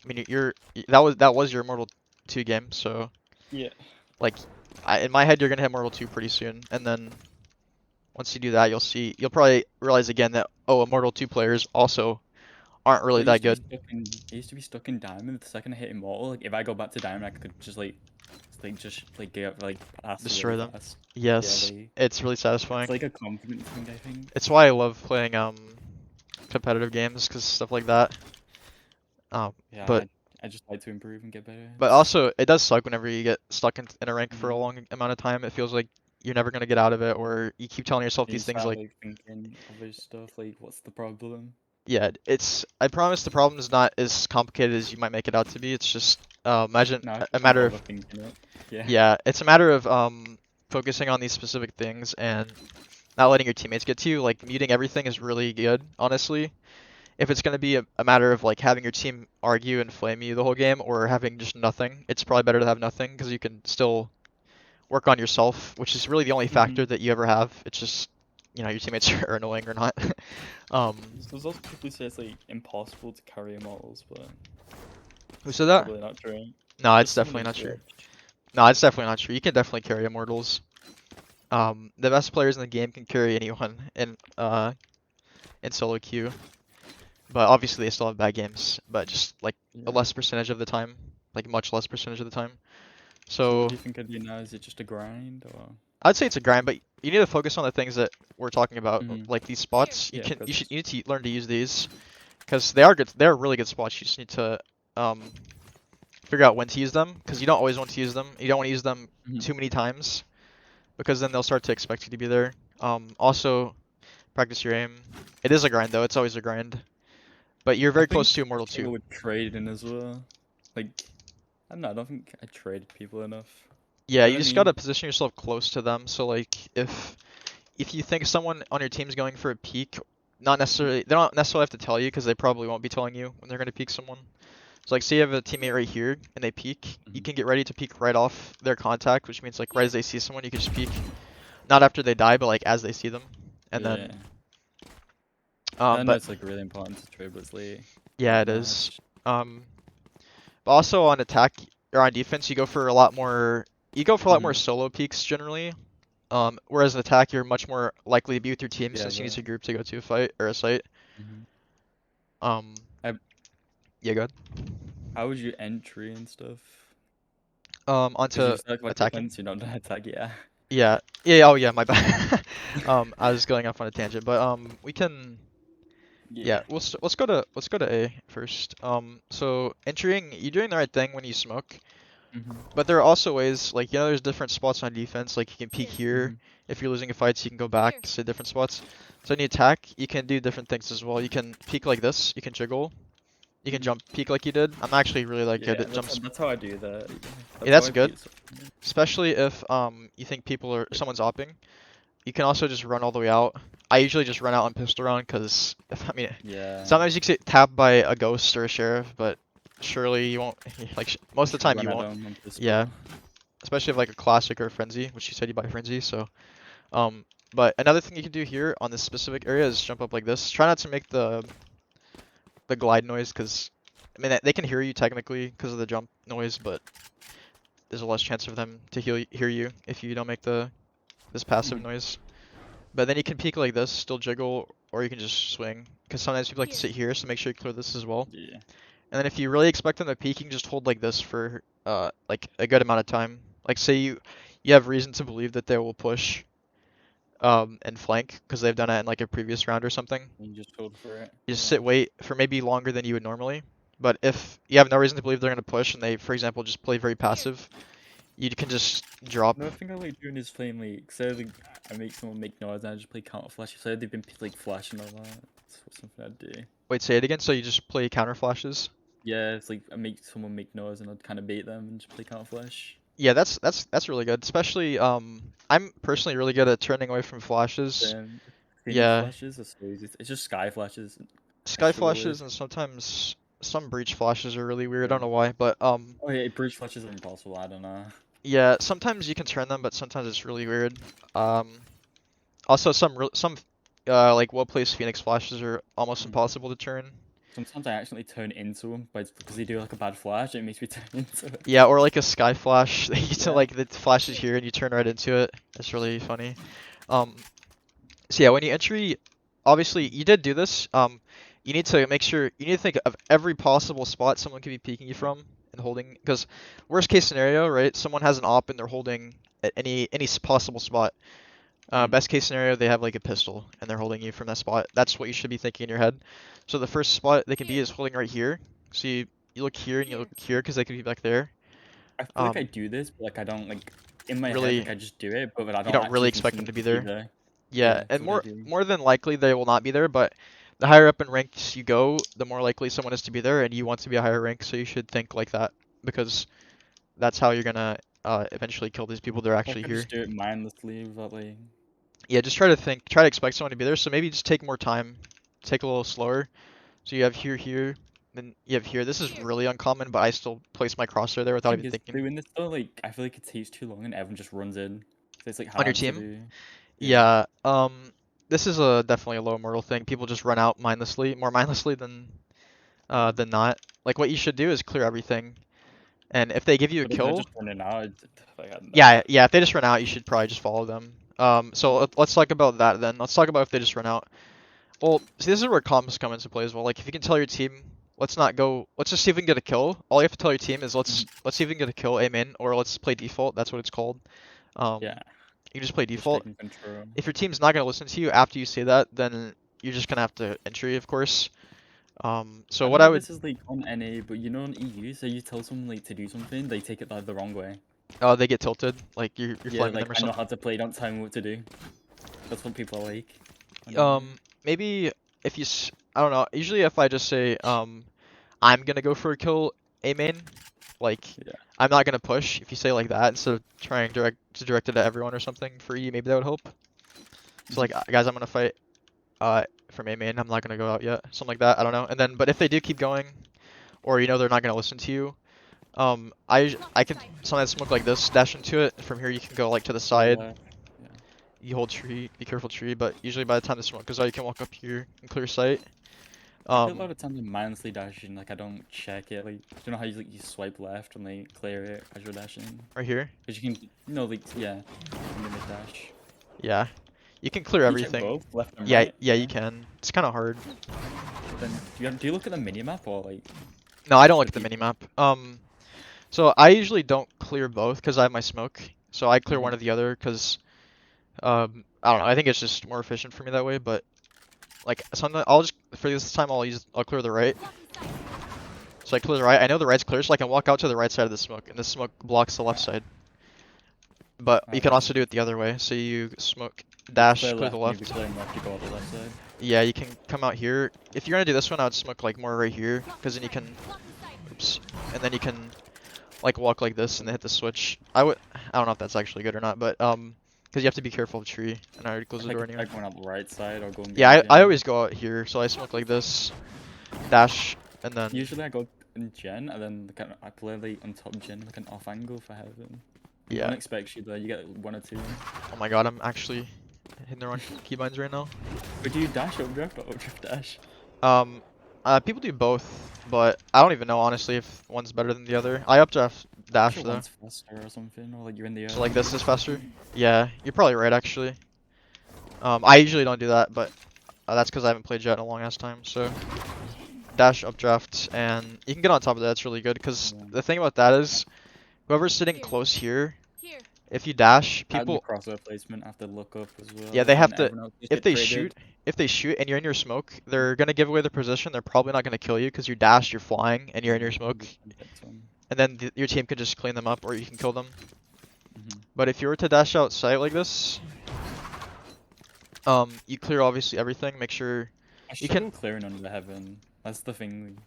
Speaker 1: mean, that was your Immortal 2 game, so
Speaker 2: yeah.
Speaker 1: like, in my head, you're gonna hit Immortal 2 pretty soon, and then once you do that, you'll probably realize again that oh, Immortal 2 players also aren't really
Speaker 2: I
Speaker 1: that
Speaker 2: used to be
Speaker 1: good.
Speaker 2: stuck in I used to be stuck in diamond. The second I hit immortal, like if I go back to diamond, I could just just like get like pass really
Speaker 1: Destroy them.
Speaker 2: fast. Yeah,
Speaker 1: Yes,
Speaker 2: like
Speaker 1: it's really
Speaker 2: it's
Speaker 1: satisfying.
Speaker 2: like a confidence thing, I think.
Speaker 1: It's why I love playing competitive games because stuff like that.
Speaker 2: Yeah,
Speaker 1: But
Speaker 2: I just like to improve and get better.
Speaker 1: but also it does suck whenever you get stuck in a rank for a
Speaker 2: Mhm.
Speaker 1: long amount of time. It feels like you're never gonna get out of it, or you keep telling yourself
Speaker 2: And you
Speaker 1: these things
Speaker 2: start
Speaker 1: like,
Speaker 2: like thinking other stuff, like what's the problem?
Speaker 1: yeah, it's. I promise the problem is not as complicated as you might make it out to be. It's just imagine
Speaker 2: No,
Speaker 1: a
Speaker 2: it's me
Speaker 1: matter of,
Speaker 2: overthinking it. Yeah.
Speaker 1: yeah, it's a matter of focusing on these specific things and not letting your teammates get to you. Like muting everything is really good, honestly. If it's gonna be a matter of like having your team argue and flame you the whole game or having just nothing, it's probably better to have nothing because you can still work on yourself, which is really the only factor
Speaker 2: Mhm.
Speaker 1: that you ever have. It's just, your teammates are annoying or not. um,
Speaker 2: There's also people who say it's like impossible to carry immortals, but
Speaker 1: who
Speaker 2: it's
Speaker 1: said that?
Speaker 2: probably not true.
Speaker 1: No, it's
Speaker 2: Just someone
Speaker 1: definitely
Speaker 2: who's
Speaker 1: not true.
Speaker 2: watched.
Speaker 1: No, it's definitely not true. You can definitely carry Immortals. The best players in the game can carry anyone in solo queue, but obviously they still have bad games, but just like a
Speaker 2: Yeah.
Speaker 1: less percentage of the time, like much less percentage of the time.
Speaker 2: So what
Speaker 1: So
Speaker 2: do you think I do now? Is it just a grind or?
Speaker 1: I'd say it's a grind, but you need to focus on the things that we're talking about,
Speaker 2: Hmm.
Speaker 1: like these
Speaker 3: Here.
Speaker 1: spots.
Speaker 2: Yeah, of course.
Speaker 1: You need to learn to use these because they are good. They're really good spots. You just need to um figure out when to use them because you don't always want to use them. You don't want to use them
Speaker 2: Mhm.
Speaker 1: too many times because then they'll start to expect you to be there. Also practice your aim. It is a grind though. It's always a grind. But you're
Speaker 2: I
Speaker 1: very close
Speaker 2: think
Speaker 1: to
Speaker 2: I
Speaker 1: Immortal 2.
Speaker 2: struggle with trading as well. Like, I don't know. I don't think I trade people enough.
Speaker 1: Yeah,
Speaker 2: You know
Speaker 1: you
Speaker 2: what I
Speaker 1: just
Speaker 2: mean?
Speaker 1: gotta position yourself close to them. So like if you think someone on your team's going for a peak, not necessarily they don't necessarily have to tell you because they probably won't be telling you when they're gonna peek someone. So like say you have a teammate right here and they peek, you
Speaker 2: Mhm.
Speaker 1: can get ready to peek right off their contact, which means like right as they see someone, you can just peek. Not after they die, but like as they see them. And
Speaker 2: Yeah.
Speaker 1: then
Speaker 2: I know
Speaker 1: but
Speaker 2: it's like really important to trade, but it's
Speaker 1: yeah,
Speaker 2: like
Speaker 1: it is.
Speaker 2: much.
Speaker 1: Um but also on attack or on defense, you go for a lot more
Speaker 2: Hmm.
Speaker 1: solo peeks generally. Whereas an attack, you're much more likely to be with your team since you need
Speaker 2: Together.
Speaker 1: a group to go to a fight or a site.
Speaker 2: Hmm.
Speaker 1: Um,
Speaker 2: I,
Speaker 1: yeah, good.
Speaker 2: how would you entry and stuff? Because
Speaker 1: Onto
Speaker 2: you start like
Speaker 1: attacking.
Speaker 2: defense, you're not gonna attack. Yeah.
Speaker 1: Yeah, yeah. Oh, yeah. My bad. I was going off on a tangent, but we can.
Speaker 2: Yeah.
Speaker 1: Yeah, let's go to A first. So entering, you're doing the right thing when you smoke,
Speaker 2: Hmm.
Speaker 1: but there are also ways like there's different spots on defense. Like you can peek
Speaker 3: Here.
Speaker 1: here.
Speaker 2: Hmm.
Speaker 1: If you're losing a fight, so you can go back
Speaker 3: Here.
Speaker 1: to different spots. So in the attack, you can do different things as well. You can peek like this. You can jiggle. You can
Speaker 2: Hmm.
Speaker 1: jump peek like you did. I'm actually really like good
Speaker 2: Yeah,
Speaker 1: at jumps.
Speaker 2: that's how I do that. Yeah.
Speaker 1: Yeah,
Speaker 2: That's how
Speaker 1: that's
Speaker 2: I
Speaker 1: good.
Speaker 2: beat someone.
Speaker 1: Especially if you think someone's opping. You can also just run all the way out. I usually just run out on pistol round because I mean
Speaker 2: Yeah.
Speaker 1: sometimes you can get tapped by a ghost or a sheriff, but surely you won't like most of the
Speaker 2: Should
Speaker 1: time
Speaker 2: run
Speaker 1: you
Speaker 2: at
Speaker 1: won't.
Speaker 2: them on
Speaker 1: Yeah,
Speaker 2: pistol.
Speaker 1: especially if like a classic or a frenzy, which you said you buy frenzy. So um But another thing you can do here on this specific area is jump up like this. Try not to make the glide noise, because I mean they can hear you technically because of the jump noise, but there's a less chance of them to hear you if you don't make this passive
Speaker 2: Mhm.
Speaker 1: noise. But then you can peek like this, still jiggle, or you can just swing. Because sometimes people like to
Speaker 3: Here.
Speaker 1: sit here, so make sure you clear this as well.
Speaker 2: Yeah.
Speaker 1: And then if you really expect them to peek, you can just hold like this for like a good amount of time. Like say you have reason to believe that they will push and flank because they've done it in like a previous round or something.
Speaker 2: You just hold for it.
Speaker 1: You just
Speaker 2: Yeah.
Speaker 1: sit wait for maybe longer than you would normally. But if you have no reason to believe they're gonna push and they, for example, just play very passive, you can just drop.
Speaker 2: Another thing I like doing is playing like, say like I make someone make noise and I just play counter flash. Say they've been like flashing a lot. That's something I'd do.
Speaker 1: Wait, say it again. So you just play counter flashes.
Speaker 2: Yeah, it's like I make someone make noise and I'd kind of bait them and just play counter flash.
Speaker 1: Yeah, that's really good. Especially I'm personally really good at turning away from flashes.
Speaker 2: Then Phoenix
Speaker 1: Yeah,
Speaker 2: flashes are so easy. It's just sky flashes I
Speaker 1: sky
Speaker 2: struggle with.
Speaker 1: flashes and sometimes some breach flashes are really weird. I
Speaker 2: Yeah.
Speaker 1: don't know why, but
Speaker 2: Oh yeah, breach flashes are impossible. I don't know.
Speaker 1: yeah, sometimes you can turn them, but sometimes it's really weird. Um, Also some like well-placed Phoenix flashes are almost
Speaker 2: Mm.
Speaker 1: impossible to turn.
Speaker 2: Sometimes I actually turn into them, but it's because they do like a bad flash, it makes me turn into it.
Speaker 1: Yeah, or like a sky flash. You to
Speaker 2: Yeah.
Speaker 1: like the flashes here and you turn right into it. That's really funny. Um, so yeah, when you entry, obviously you did do this. You need to make sure you need to think of every possible spot someone could be peeking you from and holding. Because worst case scenario, right? Someone has an op and they're holding at any possible spot.
Speaker 2: Mm.
Speaker 1: Best case scenario, they have like a pistol and they're holding you from that spot. That's what you should be thinking in your head. So the first spot they can be
Speaker 3: Here.
Speaker 1: is holding right here. So you look here and you
Speaker 3: Here.
Speaker 1: look here because they could be back there.
Speaker 2: I feel like I do this, but like I don't like in my head
Speaker 1: Really,
Speaker 2: like I just do it, but I
Speaker 1: you
Speaker 2: don't
Speaker 1: don't really
Speaker 2: actually
Speaker 1: expect
Speaker 2: think
Speaker 1: them
Speaker 2: them
Speaker 1: to be
Speaker 2: to be
Speaker 1: there.
Speaker 2: there.
Speaker 1: Yeah,
Speaker 2: Yeah,
Speaker 1: and
Speaker 2: that's what I do.
Speaker 1: more than likely they will not be there, but the higher up in ranks you go, the more likely someone is to be there, and you want to be a higher rank, so you should think like that because that's how you're gonna eventually kill these people that are
Speaker 2: Like
Speaker 1: actually
Speaker 2: I
Speaker 1: here.
Speaker 2: just do it mindlessly without like.
Speaker 1: Yeah, just try to expect someone to be there. So maybe just take more time, take a little slower. So you have here, then you have here. This is
Speaker 3: Here.
Speaker 1: really uncommon, but I still place my crosshair there without
Speaker 2: Thing
Speaker 1: even
Speaker 2: is,
Speaker 1: thinking.
Speaker 2: doing this though, like I feel like it takes too long and everyone just runs in. So it's like
Speaker 1: On your
Speaker 2: hard to
Speaker 1: team?
Speaker 2: do. Yeah.
Speaker 1: Yeah, this is definitely a low mortal thing. People just run out mindlessly, more mindlessly than not. Like what you should do is clear everything, and if they give you a
Speaker 2: But if they're
Speaker 1: kill,
Speaker 2: just running out, like
Speaker 1: yeah, if they just run out, you should probably just follow them. So let's talk about that then. Let's talk about if they just run out. Well, see, this is where comms come into play as well. Like, if you can tell your team, let's not go. Let's just see if we can get a kill. All you have to tell your team is let's see if we can get a kill, aim in, or let's play default. That's what it's called.
Speaker 2: yeah,
Speaker 1: You just play
Speaker 2: just
Speaker 1: default.
Speaker 2: taking control.
Speaker 1: If your team's not gonna listen to you after you say that, then you're just gonna have to entry, of course. So
Speaker 2: I don't
Speaker 1: what
Speaker 2: know
Speaker 1: I
Speaker 2: if
Speaker 1: would,
Speaker 2: this is like on NA, but you know on EU, so you tell someone like to do something, they take it like the wrong way.
Speaker 1: they get tilted, like you're
Speaker 2: Yeah,
Speaker 1: flaming
Speaker 2: like
Speaker 1: them or
Speaker 2: I know
Speaker 1: something.
Speaker 2: how to play, don't tell me what to do. That's what people are like on EU.
Speaker 1: Maybe if I don't know. Usually if I just say I'm gonna go for a kill, A main. Like,
Speaker 2: Yeah.
Speaker 1: I'm not gonna push. If you say like that instead of trying to direct it at everyone or something for you, maybe that would help. So like, guys, I'm gonna fight from A main. I'm not gonna go out yet. Something like that. I don't know. And then, but if they do keep going, or they're not gonna listen to you, I can sometimes smoke like this, dash into it. From here, you can go like to the
Speaker 2: Go
Speaker 1: side.
Speaker 2: left. Yeah.
Speaker 1: You hold tree. Be careful tree. But usually by the time the smoke goes out, you can walk up here and clear sight.
Speaker 2: I feel a lot of times I'm mindlessly dashing, like I don't check it. Like, do you know how you swipe left and they clear it as you're dashing?
Speaker 1: Right here.
Speaker 2: Because you can, like, yeah, and then they dash.
Speaker 1: Yeah. You can clear
Speaker 2: Can you check
Speaker 1: everything.
Speaker 2: both, left and
Speaker 1: Yeah,
Speaker 2: right?
Speaker 1: yeah, you can. It's kind of hard.
Speaker 2: Then do you look at the minimap or like
Speaker 1: No, I don't look
Speaker 2: the
Speaker 1: at the
Speaker 2: default?
Speaker 1: minimap. So I usually don't clear both because I have my smoke. So I clear one or the other because I don't know. I think it's just more efficient for me that way. But like sometimes I'll just for this time I'll clear the right. So I clear the right. I know the right's clear, so I can walk out to the right side of the smoke, and the smoke blocks the left side. But you can
Speaker 2: Okay.
Speaker 1: also do it the other way. So you smoke,
Speaker 2: You
Speaker 1: dash,
Speaker 2: clear
Speaker 1: clear the
Speaker 2: left, and if you
Speaker 1: left.
Speaker 2: clear left, you go on the left side.
Speaker 1: Yeah, you can come out here. If you're gonna do this one, I would smoke like more right here, because then you can, oops, and then you can like walk like this and then hit the switch. I don't know if that's actually good or not, but because you have to be careful of tree, and I already closed
Speaker 2: If
Speaker 1: the
Speaker 2: I
Speaker 1: door
Speaker 2: could
Speaker 1: anyway.
Speaker 2: try going up the right side or going
Speaker 1: Yeah,
Speaker 2: behind
Speaker 1: I
Speaker 2: Jen.
Speaker 1: always go out here, so I smoke like this, dash, and then
Speaker 2: Usually I go in Jen and then I play like on top Jen like an off angle for heaven. No
Speaker 1: yeah.
Speaker 2: one expects you there. You get like, 1 or 2.
Speaker 1: Oh my god, I'm actually hitting their own keybinds right now.
Speaker 2: But do you dash updrift or updrift dash?
Speaker 1: People do both, but I don't even know honestly if one's better than the other. I updraft dash
Speaker 2: Sure,
Speaker 1: though.
Speaker 2: one's faster or something, or like you're in the air.
Speaker 1: So like this is faster. Yeah, you're probably right actually. I usually don't do that, but that's because I haven't played Jett in a long ass time. So dash updraft, and you can get on top of that. It's really good because
Speaker 2: Yeah.
Speaker 1: the thing about that is whoever's sitting
Speaker 3: Here.
Speaker 1: close here,
Speaker 3: Here.
Speaker 1: if you dash,
Speaker 2: And the
Speaker 1: people,
Speaker 2: crosshair placement have to look up as well.
Speaker 1: yeah, they have
Speaker 2: and
Speaker 1: to.
Speaker 2: everyone else just
Speaker 1: If
Speaker 2: get
Speaker 1: they
Speaker 2: traded.
Speaker 1: shoot, if they shoot and you're in your smoke, they're gonna give away their position. They're probably not gonna kill you because you dashed, you're flying, and you're in your
Speaker 2: Yeah,
Speaker 1: smoke.
Speaker 2: you can get some.
Speaker 1: And then your team can just clean them up, or you can kill them.
Speaker 2: Mhm.
Speaker 1: But if you were to dash out sight like this, you clear obviously everything. Make sure
Speaker 2: I
Speaker 1: you can
Speaker 2: struggle clearing under heaven. That's the thing.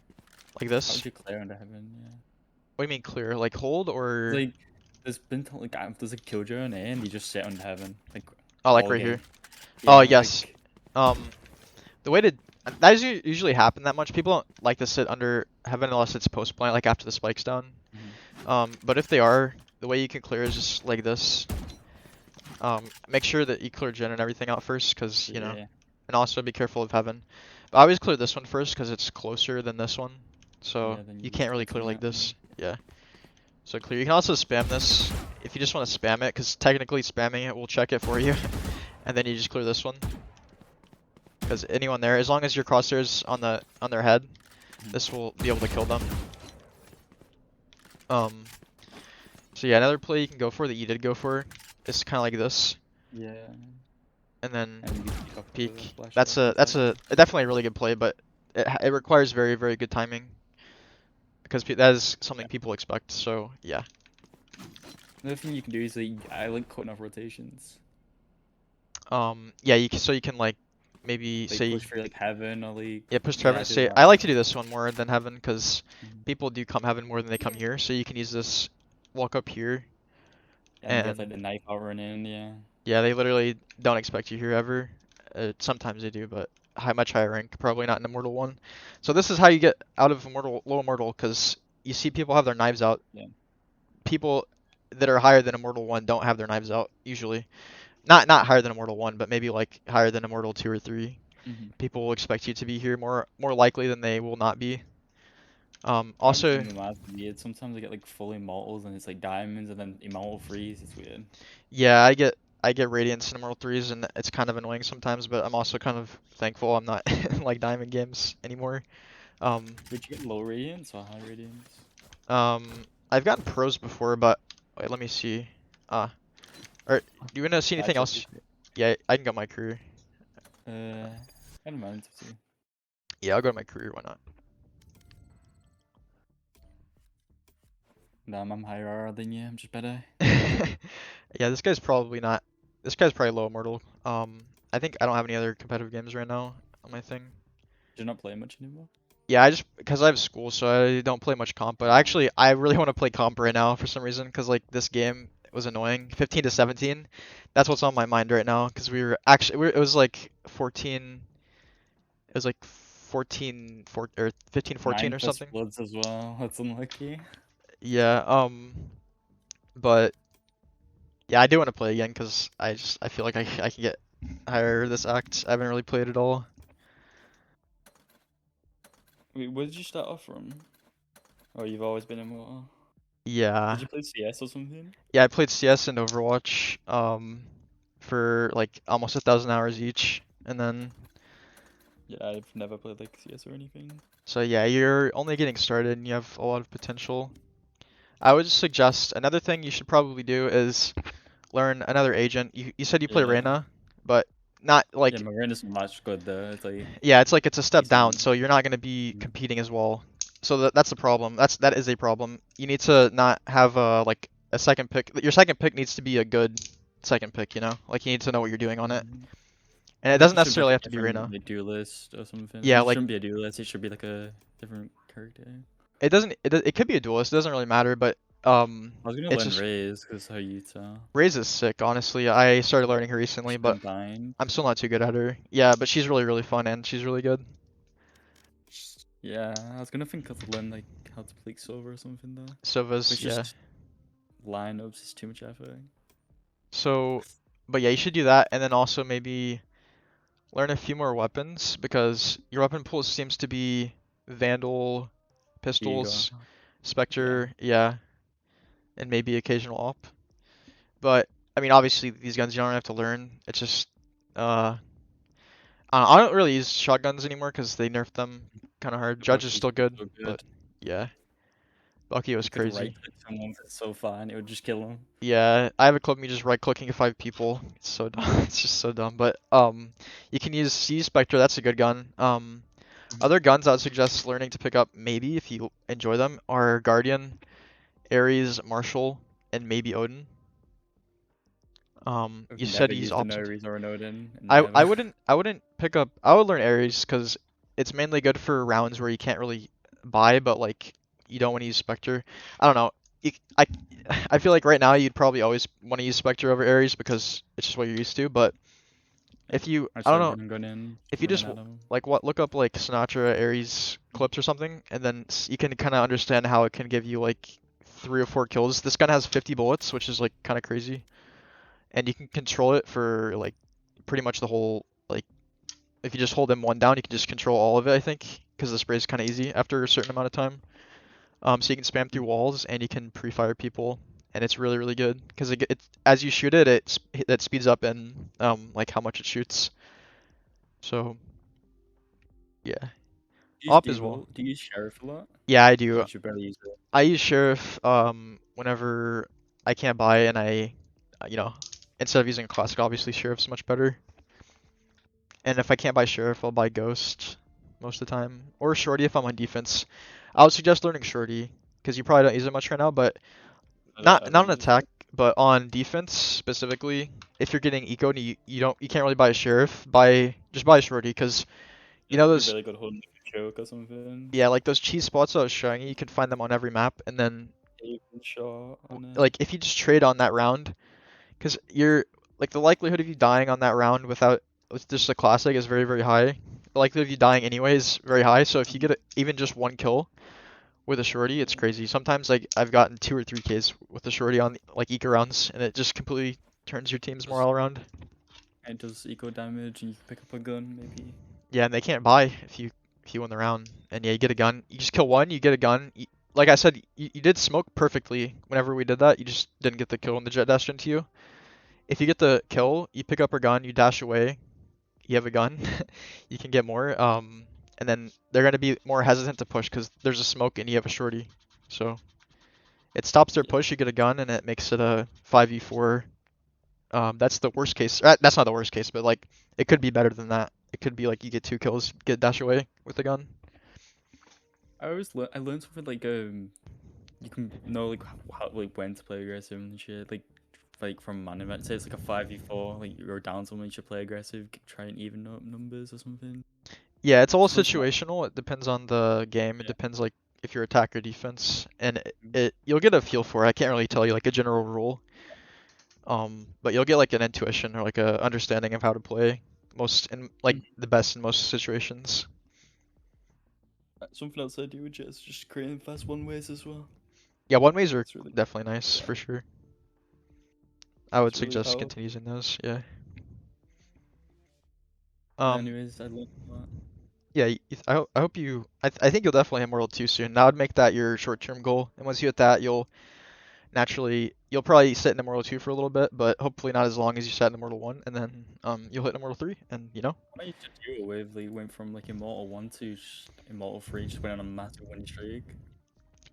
Speaker 1: like
Speaker 2: How
Speaker 1: this.
Speaker 2: would you clear under heaven? Yeah.
Speaker 1: What do you mean clear? Like hold or
Speaker 2: Like, there's been like there's a killjoy on A and you just sit under heaven like
Speaker 1: oh, like
Speaker 2: all
Speaker 1: right
Speaker 2: game.
Speaker 1: here. Oh
Speaker 2: Yeah,
Speaker 1: yes.
Speaker 2: like
Speaker 1: The way to that doesn't usually happen that much. People don't like to sit under heaven unless it's post plant, like after the spike's down. But if they are, the way you can clear is just like this. Make sure that you clear gen and everything out first, cause you know,
Speaker 2: yeah.
Speaker 1: and also be careful of heaven. But I always clear this one first, cause it's closer than this one, so
Speaker 2: Yeah, then
Speaker 1: you
Speaker 2: you
Speaker 1: can't
Speaker 2: just
Speaker 1: really
Speaker 2: get
Speaker 1: clear
Speaker 2: some
Speaker 1: like
Speaker 2: net
Speaker 1: this. Yeah. So clear. You can also spam this if you just want to spam it, cause technically spamming it will check it for you, and then you just clear this one. Because anyone there, as long as your crosshairs on their head, this will be able to kill them. So yeah, another play you can go for that you did go for is kind of like this,
Speaker 2: Yeah.
Speaker 1: and then
Speaker 2: And you peek up with
Speaker 1: peek.
Speaker 2: the flash
Speaker 1: That's
Speaker 2: on the side.
Speaker 1: definitely a really good play, but it requires very good timing because that is something people expect. So yeah.
Speaker 2: Another thing you can do is like, I like cutting off rotations.
Speaker 1: Yeah, so you can like maybe
Speaker 2: Like
Speaker 1: say
Speaker 2: push for like heaven or like
Speaker 1: yeah, push to
Speaker 2: yeah,
Speaker 1: heaven.
Speaker 2: I do
Speaker 1: Say
Speaker 2: that.
Speaker 1: I like to do this one more than heaven because
Speaker 2: Mhm.
Speaker 1: people do come heaven more than they come here. So you can use this walk up here
Speaker 2: And get like the
Speaker 1: and
Speaker 2: knife out running, yeah.
Speaker 1: yeah, they literally don't expect you here ever. Sometimes they do, but much higher rank, probably not in Immortal 1. So this is how you get out of low Immortal, because you see people have their knives out.
Speaker 2: Yeah.
Speaker 1: People that are higher than Immortal 1 don't have their knives out, usually. Not higher than Immortal 1, but maybe like higher than Immortal 2 or 3.
Speaker 2: Mm-hmm.
Speaker 1: People will expect you to be here more likely than they will not be.
Speaker 2: I'm
Speaker 1: Also,
Speaker 2: doing the weird. Sometimes I get like full immortals and it's like diamonds and then immortal freeze. It's weird.
Speaker 1: yeah, I get Radiance in Immortal 3s, and it's kind of annoying sometimes, but I'm also kind of thankful I'm not in like Diamond games anymore.
Speaker 2: Would you get low radiance or high radiance?
Speaker 1: I've gotten pros before, but wait, let me see. Or do you wanna see anything
Speaker 2: That's
Speaker 1: else?
Speaker 2: okay.
Speaker 1: Yeah, I can go my career.
Speaker 2: I don't mind to see.
Speaker 1: Yeah, I'll go to my career. Why not?
Speaker 2: Nah, I'm higher than you. I'm just better.
Speaker 1: Yeah, this guy's probably not. This guy's probably low immortal. I think I don't have any other competitive games right now on my thing.
Speaker 2: You're not playing much anymore.
Speaker 1: Yeah, I just because I have school, so I don't play much comp. But actually, I really want to play comp right now for some reason, because like this game was annoying. 15 to 17. That's what's on my mind right now, because we were actually it was like 14. It was like 14, or 15, 14
Speaker 2: Nine
Speaker 1: or
Speaker 2: plus
Speaker 1: something.
Speaker 2: floods as well. That's unlucky.
Speaker 1: Yeah. But yeah, I do want to play again because I feel like I can get higher this act. I haven't really played at all.
Speaker 2: Wait, where did you start off from? Oh, you've always been immortal.
Speaker 1: Yeah.
Speaker 2: Did you play CS or something?
Speaker 1: Yeah, I played CS and Overwatch for like almost 1,000 hours each, and then
Speaker 2: Yeah, I've never played like CS or anything.
Speaker 1: so yeah, you're only getting started and you have a lot of potential. I would suggest another thing you should probably do is learn another agent. You said you play
Speaker 2: Yeah.
Speaker 1: Reyna, but not
Speaker 2: Yeah,
Speaker 1: like
Speaker 2: Marina's much good though. It's like
Speaker 1: yeah, it's a step down,
Speaker 2: decent.
Speaker 1: so you're not going to be
Speaker 2: Mhm.
Speaker 1: competing as well. So that's the problem. That is a problem. You need to not have like a second pick. Your second pick needs to be a good second pick, you know? Like you need to know what you're doing on it.
Speaker 2: Mhm.
Speaker 1: And
Speaker 2: I
Speaker 1: it
Speaker 2: think
Speaker 1: doesn't
Speaker 2: it should be like
Speaker 1: necessarily
Speaker 2: a
Speaker 1: have to be
Speaker 2: different
Speaker 1: Reyna.
Speaker 2: like duelist or something.
Speaker 1: Yeah,
Speaker 2: It
Speaker 1: like
Speaker 2: shouldn't be a duelist. It should be like a different character.
Speaker 1: it doesn't it could be a duelist. It doesn't really matter, but
Speaker 2: I was gonna
Speaker 1: it's
Speaker 2: learn
Speaker 1: just
Speaker 2: Raze because how you tell.
Speaker 1: Raze is sick, honestly. I started learning her recently,
Speaker 2: She's
Speaker 1: but
Speaker 2: been dying.
Speaker 1: I'm still not too good at her. Yeah, but she's really fun and she's really good.
Speaker 2: Yeah, I was gonna think of learn like how to play Silver or something though. But
Speaker 1: Sova's
Speaker 2: it's
Speaker 1: yeah.
Speaker 2: just lineups is too much effort.
Speaker 1: So But yeah, you should do that, and then also maybe learn a few more weapons because your weapon pool seems to be Vandal,
Speaker 2: Ego.
Speaker 1: pistols,
Speaker 2: Yeah.
Speaker 1: Spectre, yeah, and maybe occasional op. But I mean, obviously these guns you don't have to learn. It's just I don't really use shotguns anymore because they nerfed them kind of hard.
Speaker 2: The
Speaker 1: Judge is
Speaker 2: Bucky's
Speaker 1: still good,
Speaker 2: so
Speaker 1: but
Speaker 2: good.
Speaker 1: yeah, Bucky was
Speaker 2: You could
Speaker 1: crazy.
Speaker 2: right click someone from so far and it would just kill them.
Speaker 1: Yeah, I have a clip of me just right clicking 5 people. It's so dumb. It's just so dumb. But you can use C Spectre. That's a good gun. Other guns I would suggest learning to pick up maybe if you enjoy them are Guardian, Ares, Marshall, and maybe Odin.
Speaker 2: I've
Speaker 1: You said
Speaker 2: never
Speaker 1: he's
Speaker 2: used an
Speaker 1: opposite.
Speaker 2: Ares or an Odin.
Speaker 1: I
Speaker 2: Never.
Speaker 1: wouldn't pick up. I would learn Ares because it's mainly good for rounds where you can't really buy, but like you don't want to use Spectre. I don't know. You, I I feel like right now you'd probably always want to use Spectre over Ares because it's just what you're used to. But
Speaker 2: Yeah.
Speaker 1: if you,
Speaker 2: I
Speaker 1: I don't
Speaker 2: started
Speaker 1: know,
Speaker 2: running
Speaker 1: if you just
Speaker 2: at them.
Speaker 1: like what look up like Sinatra Ares clips or something, and then you can kind of understand how it can give you like 3 or 4 kills. This gun has 50 bullets, which is like kind of crazy, and you can control it for like pretty much the whole like if you just hold M1 down, you can just control all of it, I think, because the spray is kind of easy after a certain amount of time. So you can spam through walls and you can pre-fire people, and it's really really good because it as you shoot it, it speeds up and like how much it shoots. So yeah,
Speaker 2: Do you use
Speaker 1: op as well.
Speaker 2: Deagle? Do you use Sheriff a lot?
Speaker 1: Yeah, I
Speaker 2: Or
Speaker 1: do.
Speaker 2: you should barely use it.
Speaker 1: I use Sheriff whenever I can't buy and you know, instead of using classic, obviously Sheriff's much better. And if I can't buy Sheriff, I'll buy Ghost most of the time. Or Shorty if I'm on defense. I would suggest learning Shorty, because you probably don't use it much right now, but
Speaker 2: I don't
Speaker 1: not
Speaker 2: ever
Speaker 1: on
Speaker 2: use it.
Speaker 1: attack, but on defense specifically, if you're getting eco and you can't really buy a Sheriff, just buy a Shorty, because you
Speaker 2: Just
Speaker 1: know
Speaker 2: be
Speaker 1: those
Speaker 2: really good holding like a choke or something.
Speaker 1: yeah, like those cheese spots I was showing you, you can find them on every map, and then
Speaker 2: Even shot on it.
Speaker 1: like if you just trade on that round, because you're like the likelihood of you dying on that round with just a classic is very very high. The likelihood of you dying anyway is very high. So if you get even just 1 kill with a shorty, it's crazy. Sometimes like I've gotten 2 or 3 Ks with a shorty on like eco rounds, and it just completely turns your team's
Speaker 2: Just
Speaker 1: morale around.
Speaker 2: it does eco damage and you can pick up a gun maybe.
Speaker 1: Yeah, and they can't buy if you win the round. And yeah, you get a gun. You just kill one, you get a gun. Like I said, you did smoke perfectly whenever we did that. You just didn't get the kill when the jet dashed into you. If you get the kill, you pick up her gun, you dash away, you have a gun, you can get more. And then they're gonna be more hesitant to push because there's a smoke and you have a shorty. So it stops their
Speaker 2: Yeah.
Speaker 1: push. You get a gun and it makes it a 5v4. That's the worst case. That's not the worst case, but like it could be better than that. It could be like you get 2 kills, get dash away with a gun.
Speaker 2: I learned something like you can know like how like when to play aggressive and shit like from man event. Say it's like a 5v4, like you're down someone, you should play aggressive, try and even up numbers or something.
Speaker 1: Yeah, it's all
Speaker 2: Just learned from that.
Speaker 1: situational. It depends on the game. It
Speaker 2: Yeah.
Speaker 1: depends like if you're attack or defense, and
Speaker 2: Mm.
Speaker 1: it you'll get a feel for it. I can't really tell you like a general rule. But you'll get like an intuition or like a understanding of how to play like
Speaker 2: Mm.
Speaker 1: the best in most situations.
Speaker 2: Something else I do with Jett is just creating fast one ways as well.
Speaker 1: Yeah, one ways are
Speaker 2: It's really
Speaker 1: definitely nice
Speaker 2: yeah,
Speaker 1: for sure. I would
Speaker 2: it's really
Speaker 1: suggest
Speaker 2: powerful.
Speaker 1: continue using those. Yeah.
Speaker 2: But
Speaker 1: Um.
Speaker 2: anyways, I learned a lot.
Speaker 1: Yeah. I hope you. I think you'll definitely have World 2 soon. That would make that your short-term goal, and once you hit that, you'll probably sit in Immortal 2 for a little bit, but hopefully not as long as you sat in Immortal 1, and then you'll hit Immortal 3, and
Speaker 2: I used to do it with like went from like Immortal 1 to Immortal 3, just went on a massive win streak.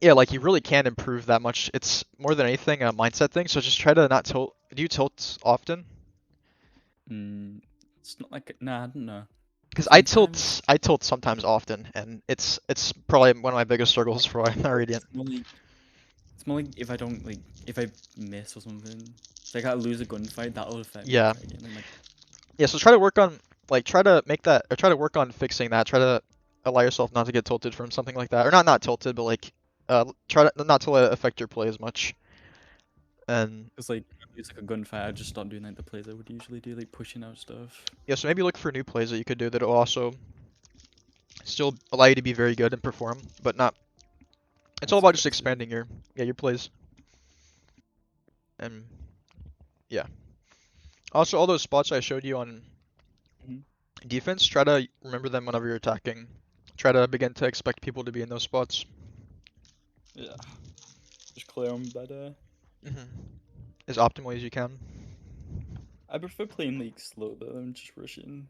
Speaker 1: yeah, like you really can improve that much. It's more than anything a mindset thing, so just try to not tilt. Do you tilt often?
Speaker 2: Mm, it's not like nah, I don't know.
Speaker 1: Because
Speaker 2: Sometimes
Speaker 1: I tilt sometimes often, and it's probably one of my biggest struggles for why I'm not Radiant.
Speaker 2: it's more like if I don't like if I miss or something. It's like I lose a gunfight, that'll affect me
Speaker 1: Yeah,
Speaker 2: greatly. And then like
Speaker 1: yeah. So try to work on try to make that or try to work on fixing that. Try to allow yourself not to get tilted from something like that, or not tilted, but like try to not to let it affect your play as much. And
Speaker 2: it's like if I lose like a gunfight, I just start doing like the plays I would usually do, like pushing out stuff.
Speaker 1: yeah, so maybe look for new plays that you could do that will also still allow you to be very good and perform, but not. It's all
Speaker 2: That's
Speaker 1: about just
Speaker 2: aggressive.
Speaker 1: expanding your plays. And yeah. Also, all those spots I showed you on
Speaker 2: Mhm.
Speaker 1: defense, try to remember them whenever you're attacking. Try to begin to expect people to be in those spots.
Speaker 2: Yeah. Just clear them better.
Speaker 1: As optimally as you can.
Speaker 2: I prefer playing like slow though than just rushing.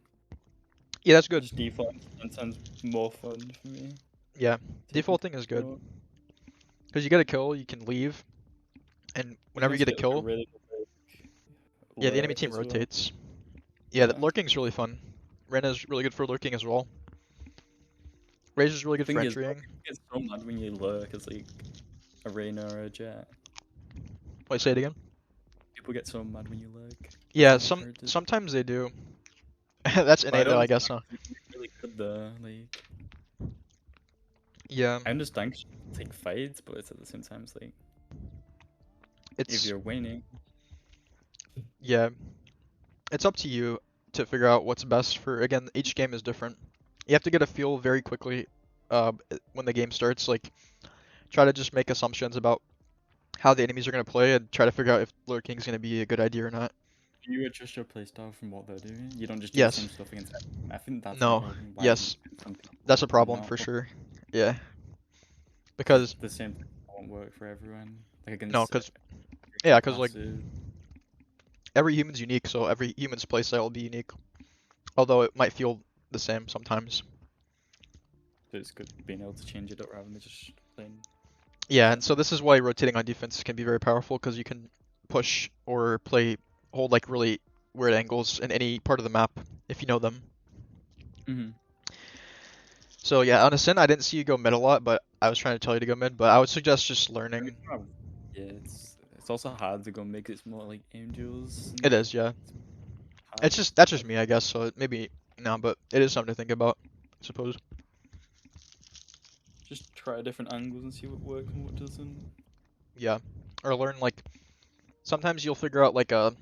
Speaker 1: Yeah, that's good.
Speaker 2: Just default sometimes more fun for me.
Speaker 1: Yeah,
Speaker 2: Taking
Speaker 1: defaulting is good.
Speaker 2: control.
Speaker 1: Because you get a kill, you can leave, and
Speaker 2: You can
Speaker 1: whenever you
Speaker 2: also
Speaker 1: get a
Speaker 2: get like a
Speaker 1: kill,
Speaker 2: really good
Speaker 1: yeah, the enemy
Speaker 2: lurk
Speaker 1: team
Speaker 2: as well.
Speaker 1: rotates. Yeah,
Speaker 2: Yeah.
Speaker 1: lurking's really fun. Rena's really good for lurking as well. Razor's really
Speaker 2: The
Speaker 1: good for
Speaker 2: thing is,
Speaker 1: entrying.
Speaker 2: people get so mad when you lurk as like a Reyna or a Jett.
Speaker 1: Wait, say it again.
Speaker 2: People get so mad when you lurk. As
Speaker 1: Yeah,
Speaker 2: a character.
Speaker 1: sometimes they do. That's
Speaker 2: But I
Speaker 1: innate though,
Speaker 2: don't
Speaker 1: I
Speaker 2: understand
Speaker 1: guess, huh?
Speaker 2: 'cause you're really good though. Like
Speaker 1: Yeah,
Speaker 2: I understand 'cause you take fights, but it's at the same time it's like if
Speaker 1: it's
Speaker 2: you're winning.
Speaker 1: yeah, it's up to you to figure out what's best for. Again, each game is different. You have to get a feel very quickly when the game starts. Like, try to just make assumptions about how the enemies are gonna play and try to figure out if lurking is gonna be a good idea or not.
Speaker 2: You adjust your playstyle from what they're doing. You don't just do the same
Speaker 1: Yes.
Speaker 2: stuff against everyone. I think that's the
Speaker 1: No.
Speaker 2: problem. Why
Speaker 1: Yes.
Speaker 2: some people
Speaker 1: That's a problem
Speaker 2: not
Speaker 1: for sure. Yeah.
Speaker 2: because
Speaker 1: Because
Speaker 2: the same thing won't work for everyone. Like
Speaker 1: no,
Speaker 2: against
Speaker 1: because
Speaker 2: every
Speaker 1: yeah, because like
Speaker 2: classes.
Speaker 1: every human's unique, so every human's playstyle will be unique. Although it might feel the same sometimes.
Speaker 2: So it's good being able to change it up rather than just playing.
Speaker 1: Yeah, and
Speaker 2: Set.
Speaker 1: so this is why rotating on defense can be very powerful because you can push or hold like really weird angles in any part of the map if you know them.
Speaker 2: Mm-hmm.
Speaker 1: So yeah, on Ascent, I didn't see you go mid a lot, but I was trying to tell you to go mid. But I would suggest just learning.
Speaker 2: Yeah, it's also hard to go make it's more like aim duels.
Speaker 1: It
Speaker 2: And
Speaker 1: is, yeah.
Speaker 2: hard.
Speaker 1: It's just that's just me, I guess. So maybe no, but it is something to think about, I suppose.
Speaker 2: Just try different angles and see what works and what doesn't.
Speaker 1: Yeah, or learn like sometimes you'll figure out like a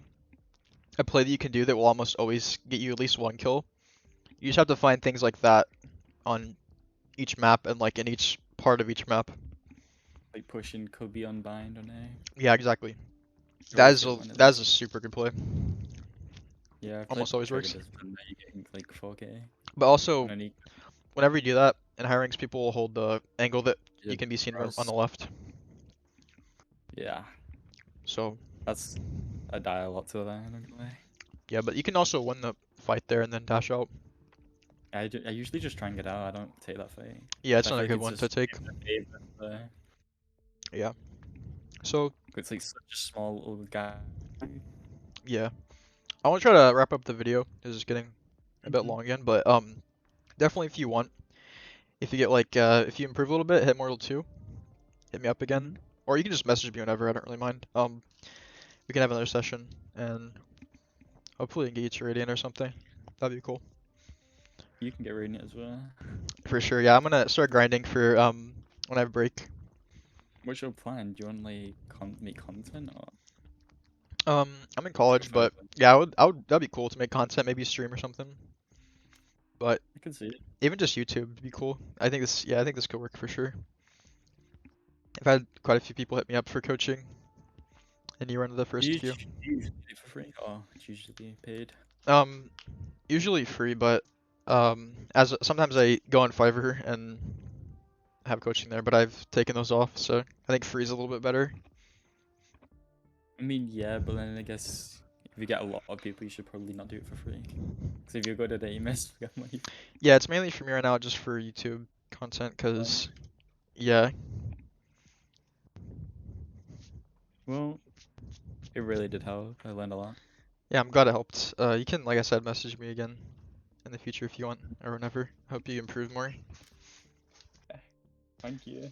Speaker 1: play that you can do that will almost always get you at least one kill. You just have to find things like that on each map and like in each part of each map.
Speaker 2: Like pushing Cubby on bind on A.
Speaker 1: Yeah, exactly.
Speaker 2: You always get one at
Speaker 1: That is
Speaker 2: least.
Speaker 1: a super good play.
Speaker 2: Yeah, I've played
Speaker 1: Almost always
Speaker 2: Trigger
Speaker 1: works.
Speaker 2: Discipline, now you're getting like 4K.
Speaker 1: But also,
Speaker 2: And then you
Speaker 1: whenever you do that in high ranks, people will hold the angle that you
Speaker 2: get
Speaker 1: can be seen on
Speaker 2: press.
Speaker 1: the left.
Speaker 2: Yeah,
Speaker 1: So
Speaker 2: that's I die a lot to that, I'm not gonna lie.
Speaker 1: yeah, but you can also win the fight there and then dash out.
Speaker 2: I usually just try and get out, I don't take that fight.
Speaker 1: Yeah, it's
Speaker 2: I
Speaker 1: not
Speaker 2: feel
Speaker 1: a
Speaker 2: like
Speaker 1: good
Speaker 2: it's
Speaker 1: one to
Speaker 2: just
Speaker 1: take.
Speaker 2: in the favor there.
Speaker 1: Yeah. So
Speaker 2: It's like such a small little guy.
Speaker 1: yeah, I want to try to wrap up the video. This is getting a bit long again, but definitely if you want, if you get like if you improve a little bit, hit Mortal 2, hit me up again,
Speaker 2: Mhm.
Speaker 1: or you can just message me whenever. I don't really mind. We can have another session and hopefully get you to Radiant or something. That'd be cool.
Speaker 2: You can get Radiant as well.
Speaker 1: For sure. Yeah, I'm gonna start grinding for when I have break.
Speaker 2: What's your plan? Do you want like make content or
Speaker 1: I'm in college,
Speaker 2: prefer?
Speaker 1: but yeah, that'd be cool to make content, maybe stream or something. But
Speaker 2: I can see it.
Speaker 1: even just YouTube would be cool. I think this could work for sure. I've had quite a few people hit me up for coaching, and you were one of the
Speaker 2: Do
Speaker 1: first
Speaker 2: you,
Speaker 1: few.
Speaker 2: do you usually do it for free or it's usually paid?
Speaker 1: Um, usually free, but as sometimes I go on Fiverr and have coaching there, but I've taken those off, so I think free is a little bit better.
Speaker 2: I mean, yeah, but then I guess if you get a lot of people, you should probably not do it for free. Because if you're good at it, you might get money.
Speaker 1: Yeah, it's mainly for me right now, just for YouTube content, cause yeah,
Speaker 2: Well, it really did help. I learned a lot.
Speaker 1: yeah, I'm glad it helped. You can, like I said, message me again in the future if you want, or whenever. Hope you improve more.
Speaker 2: Thank you.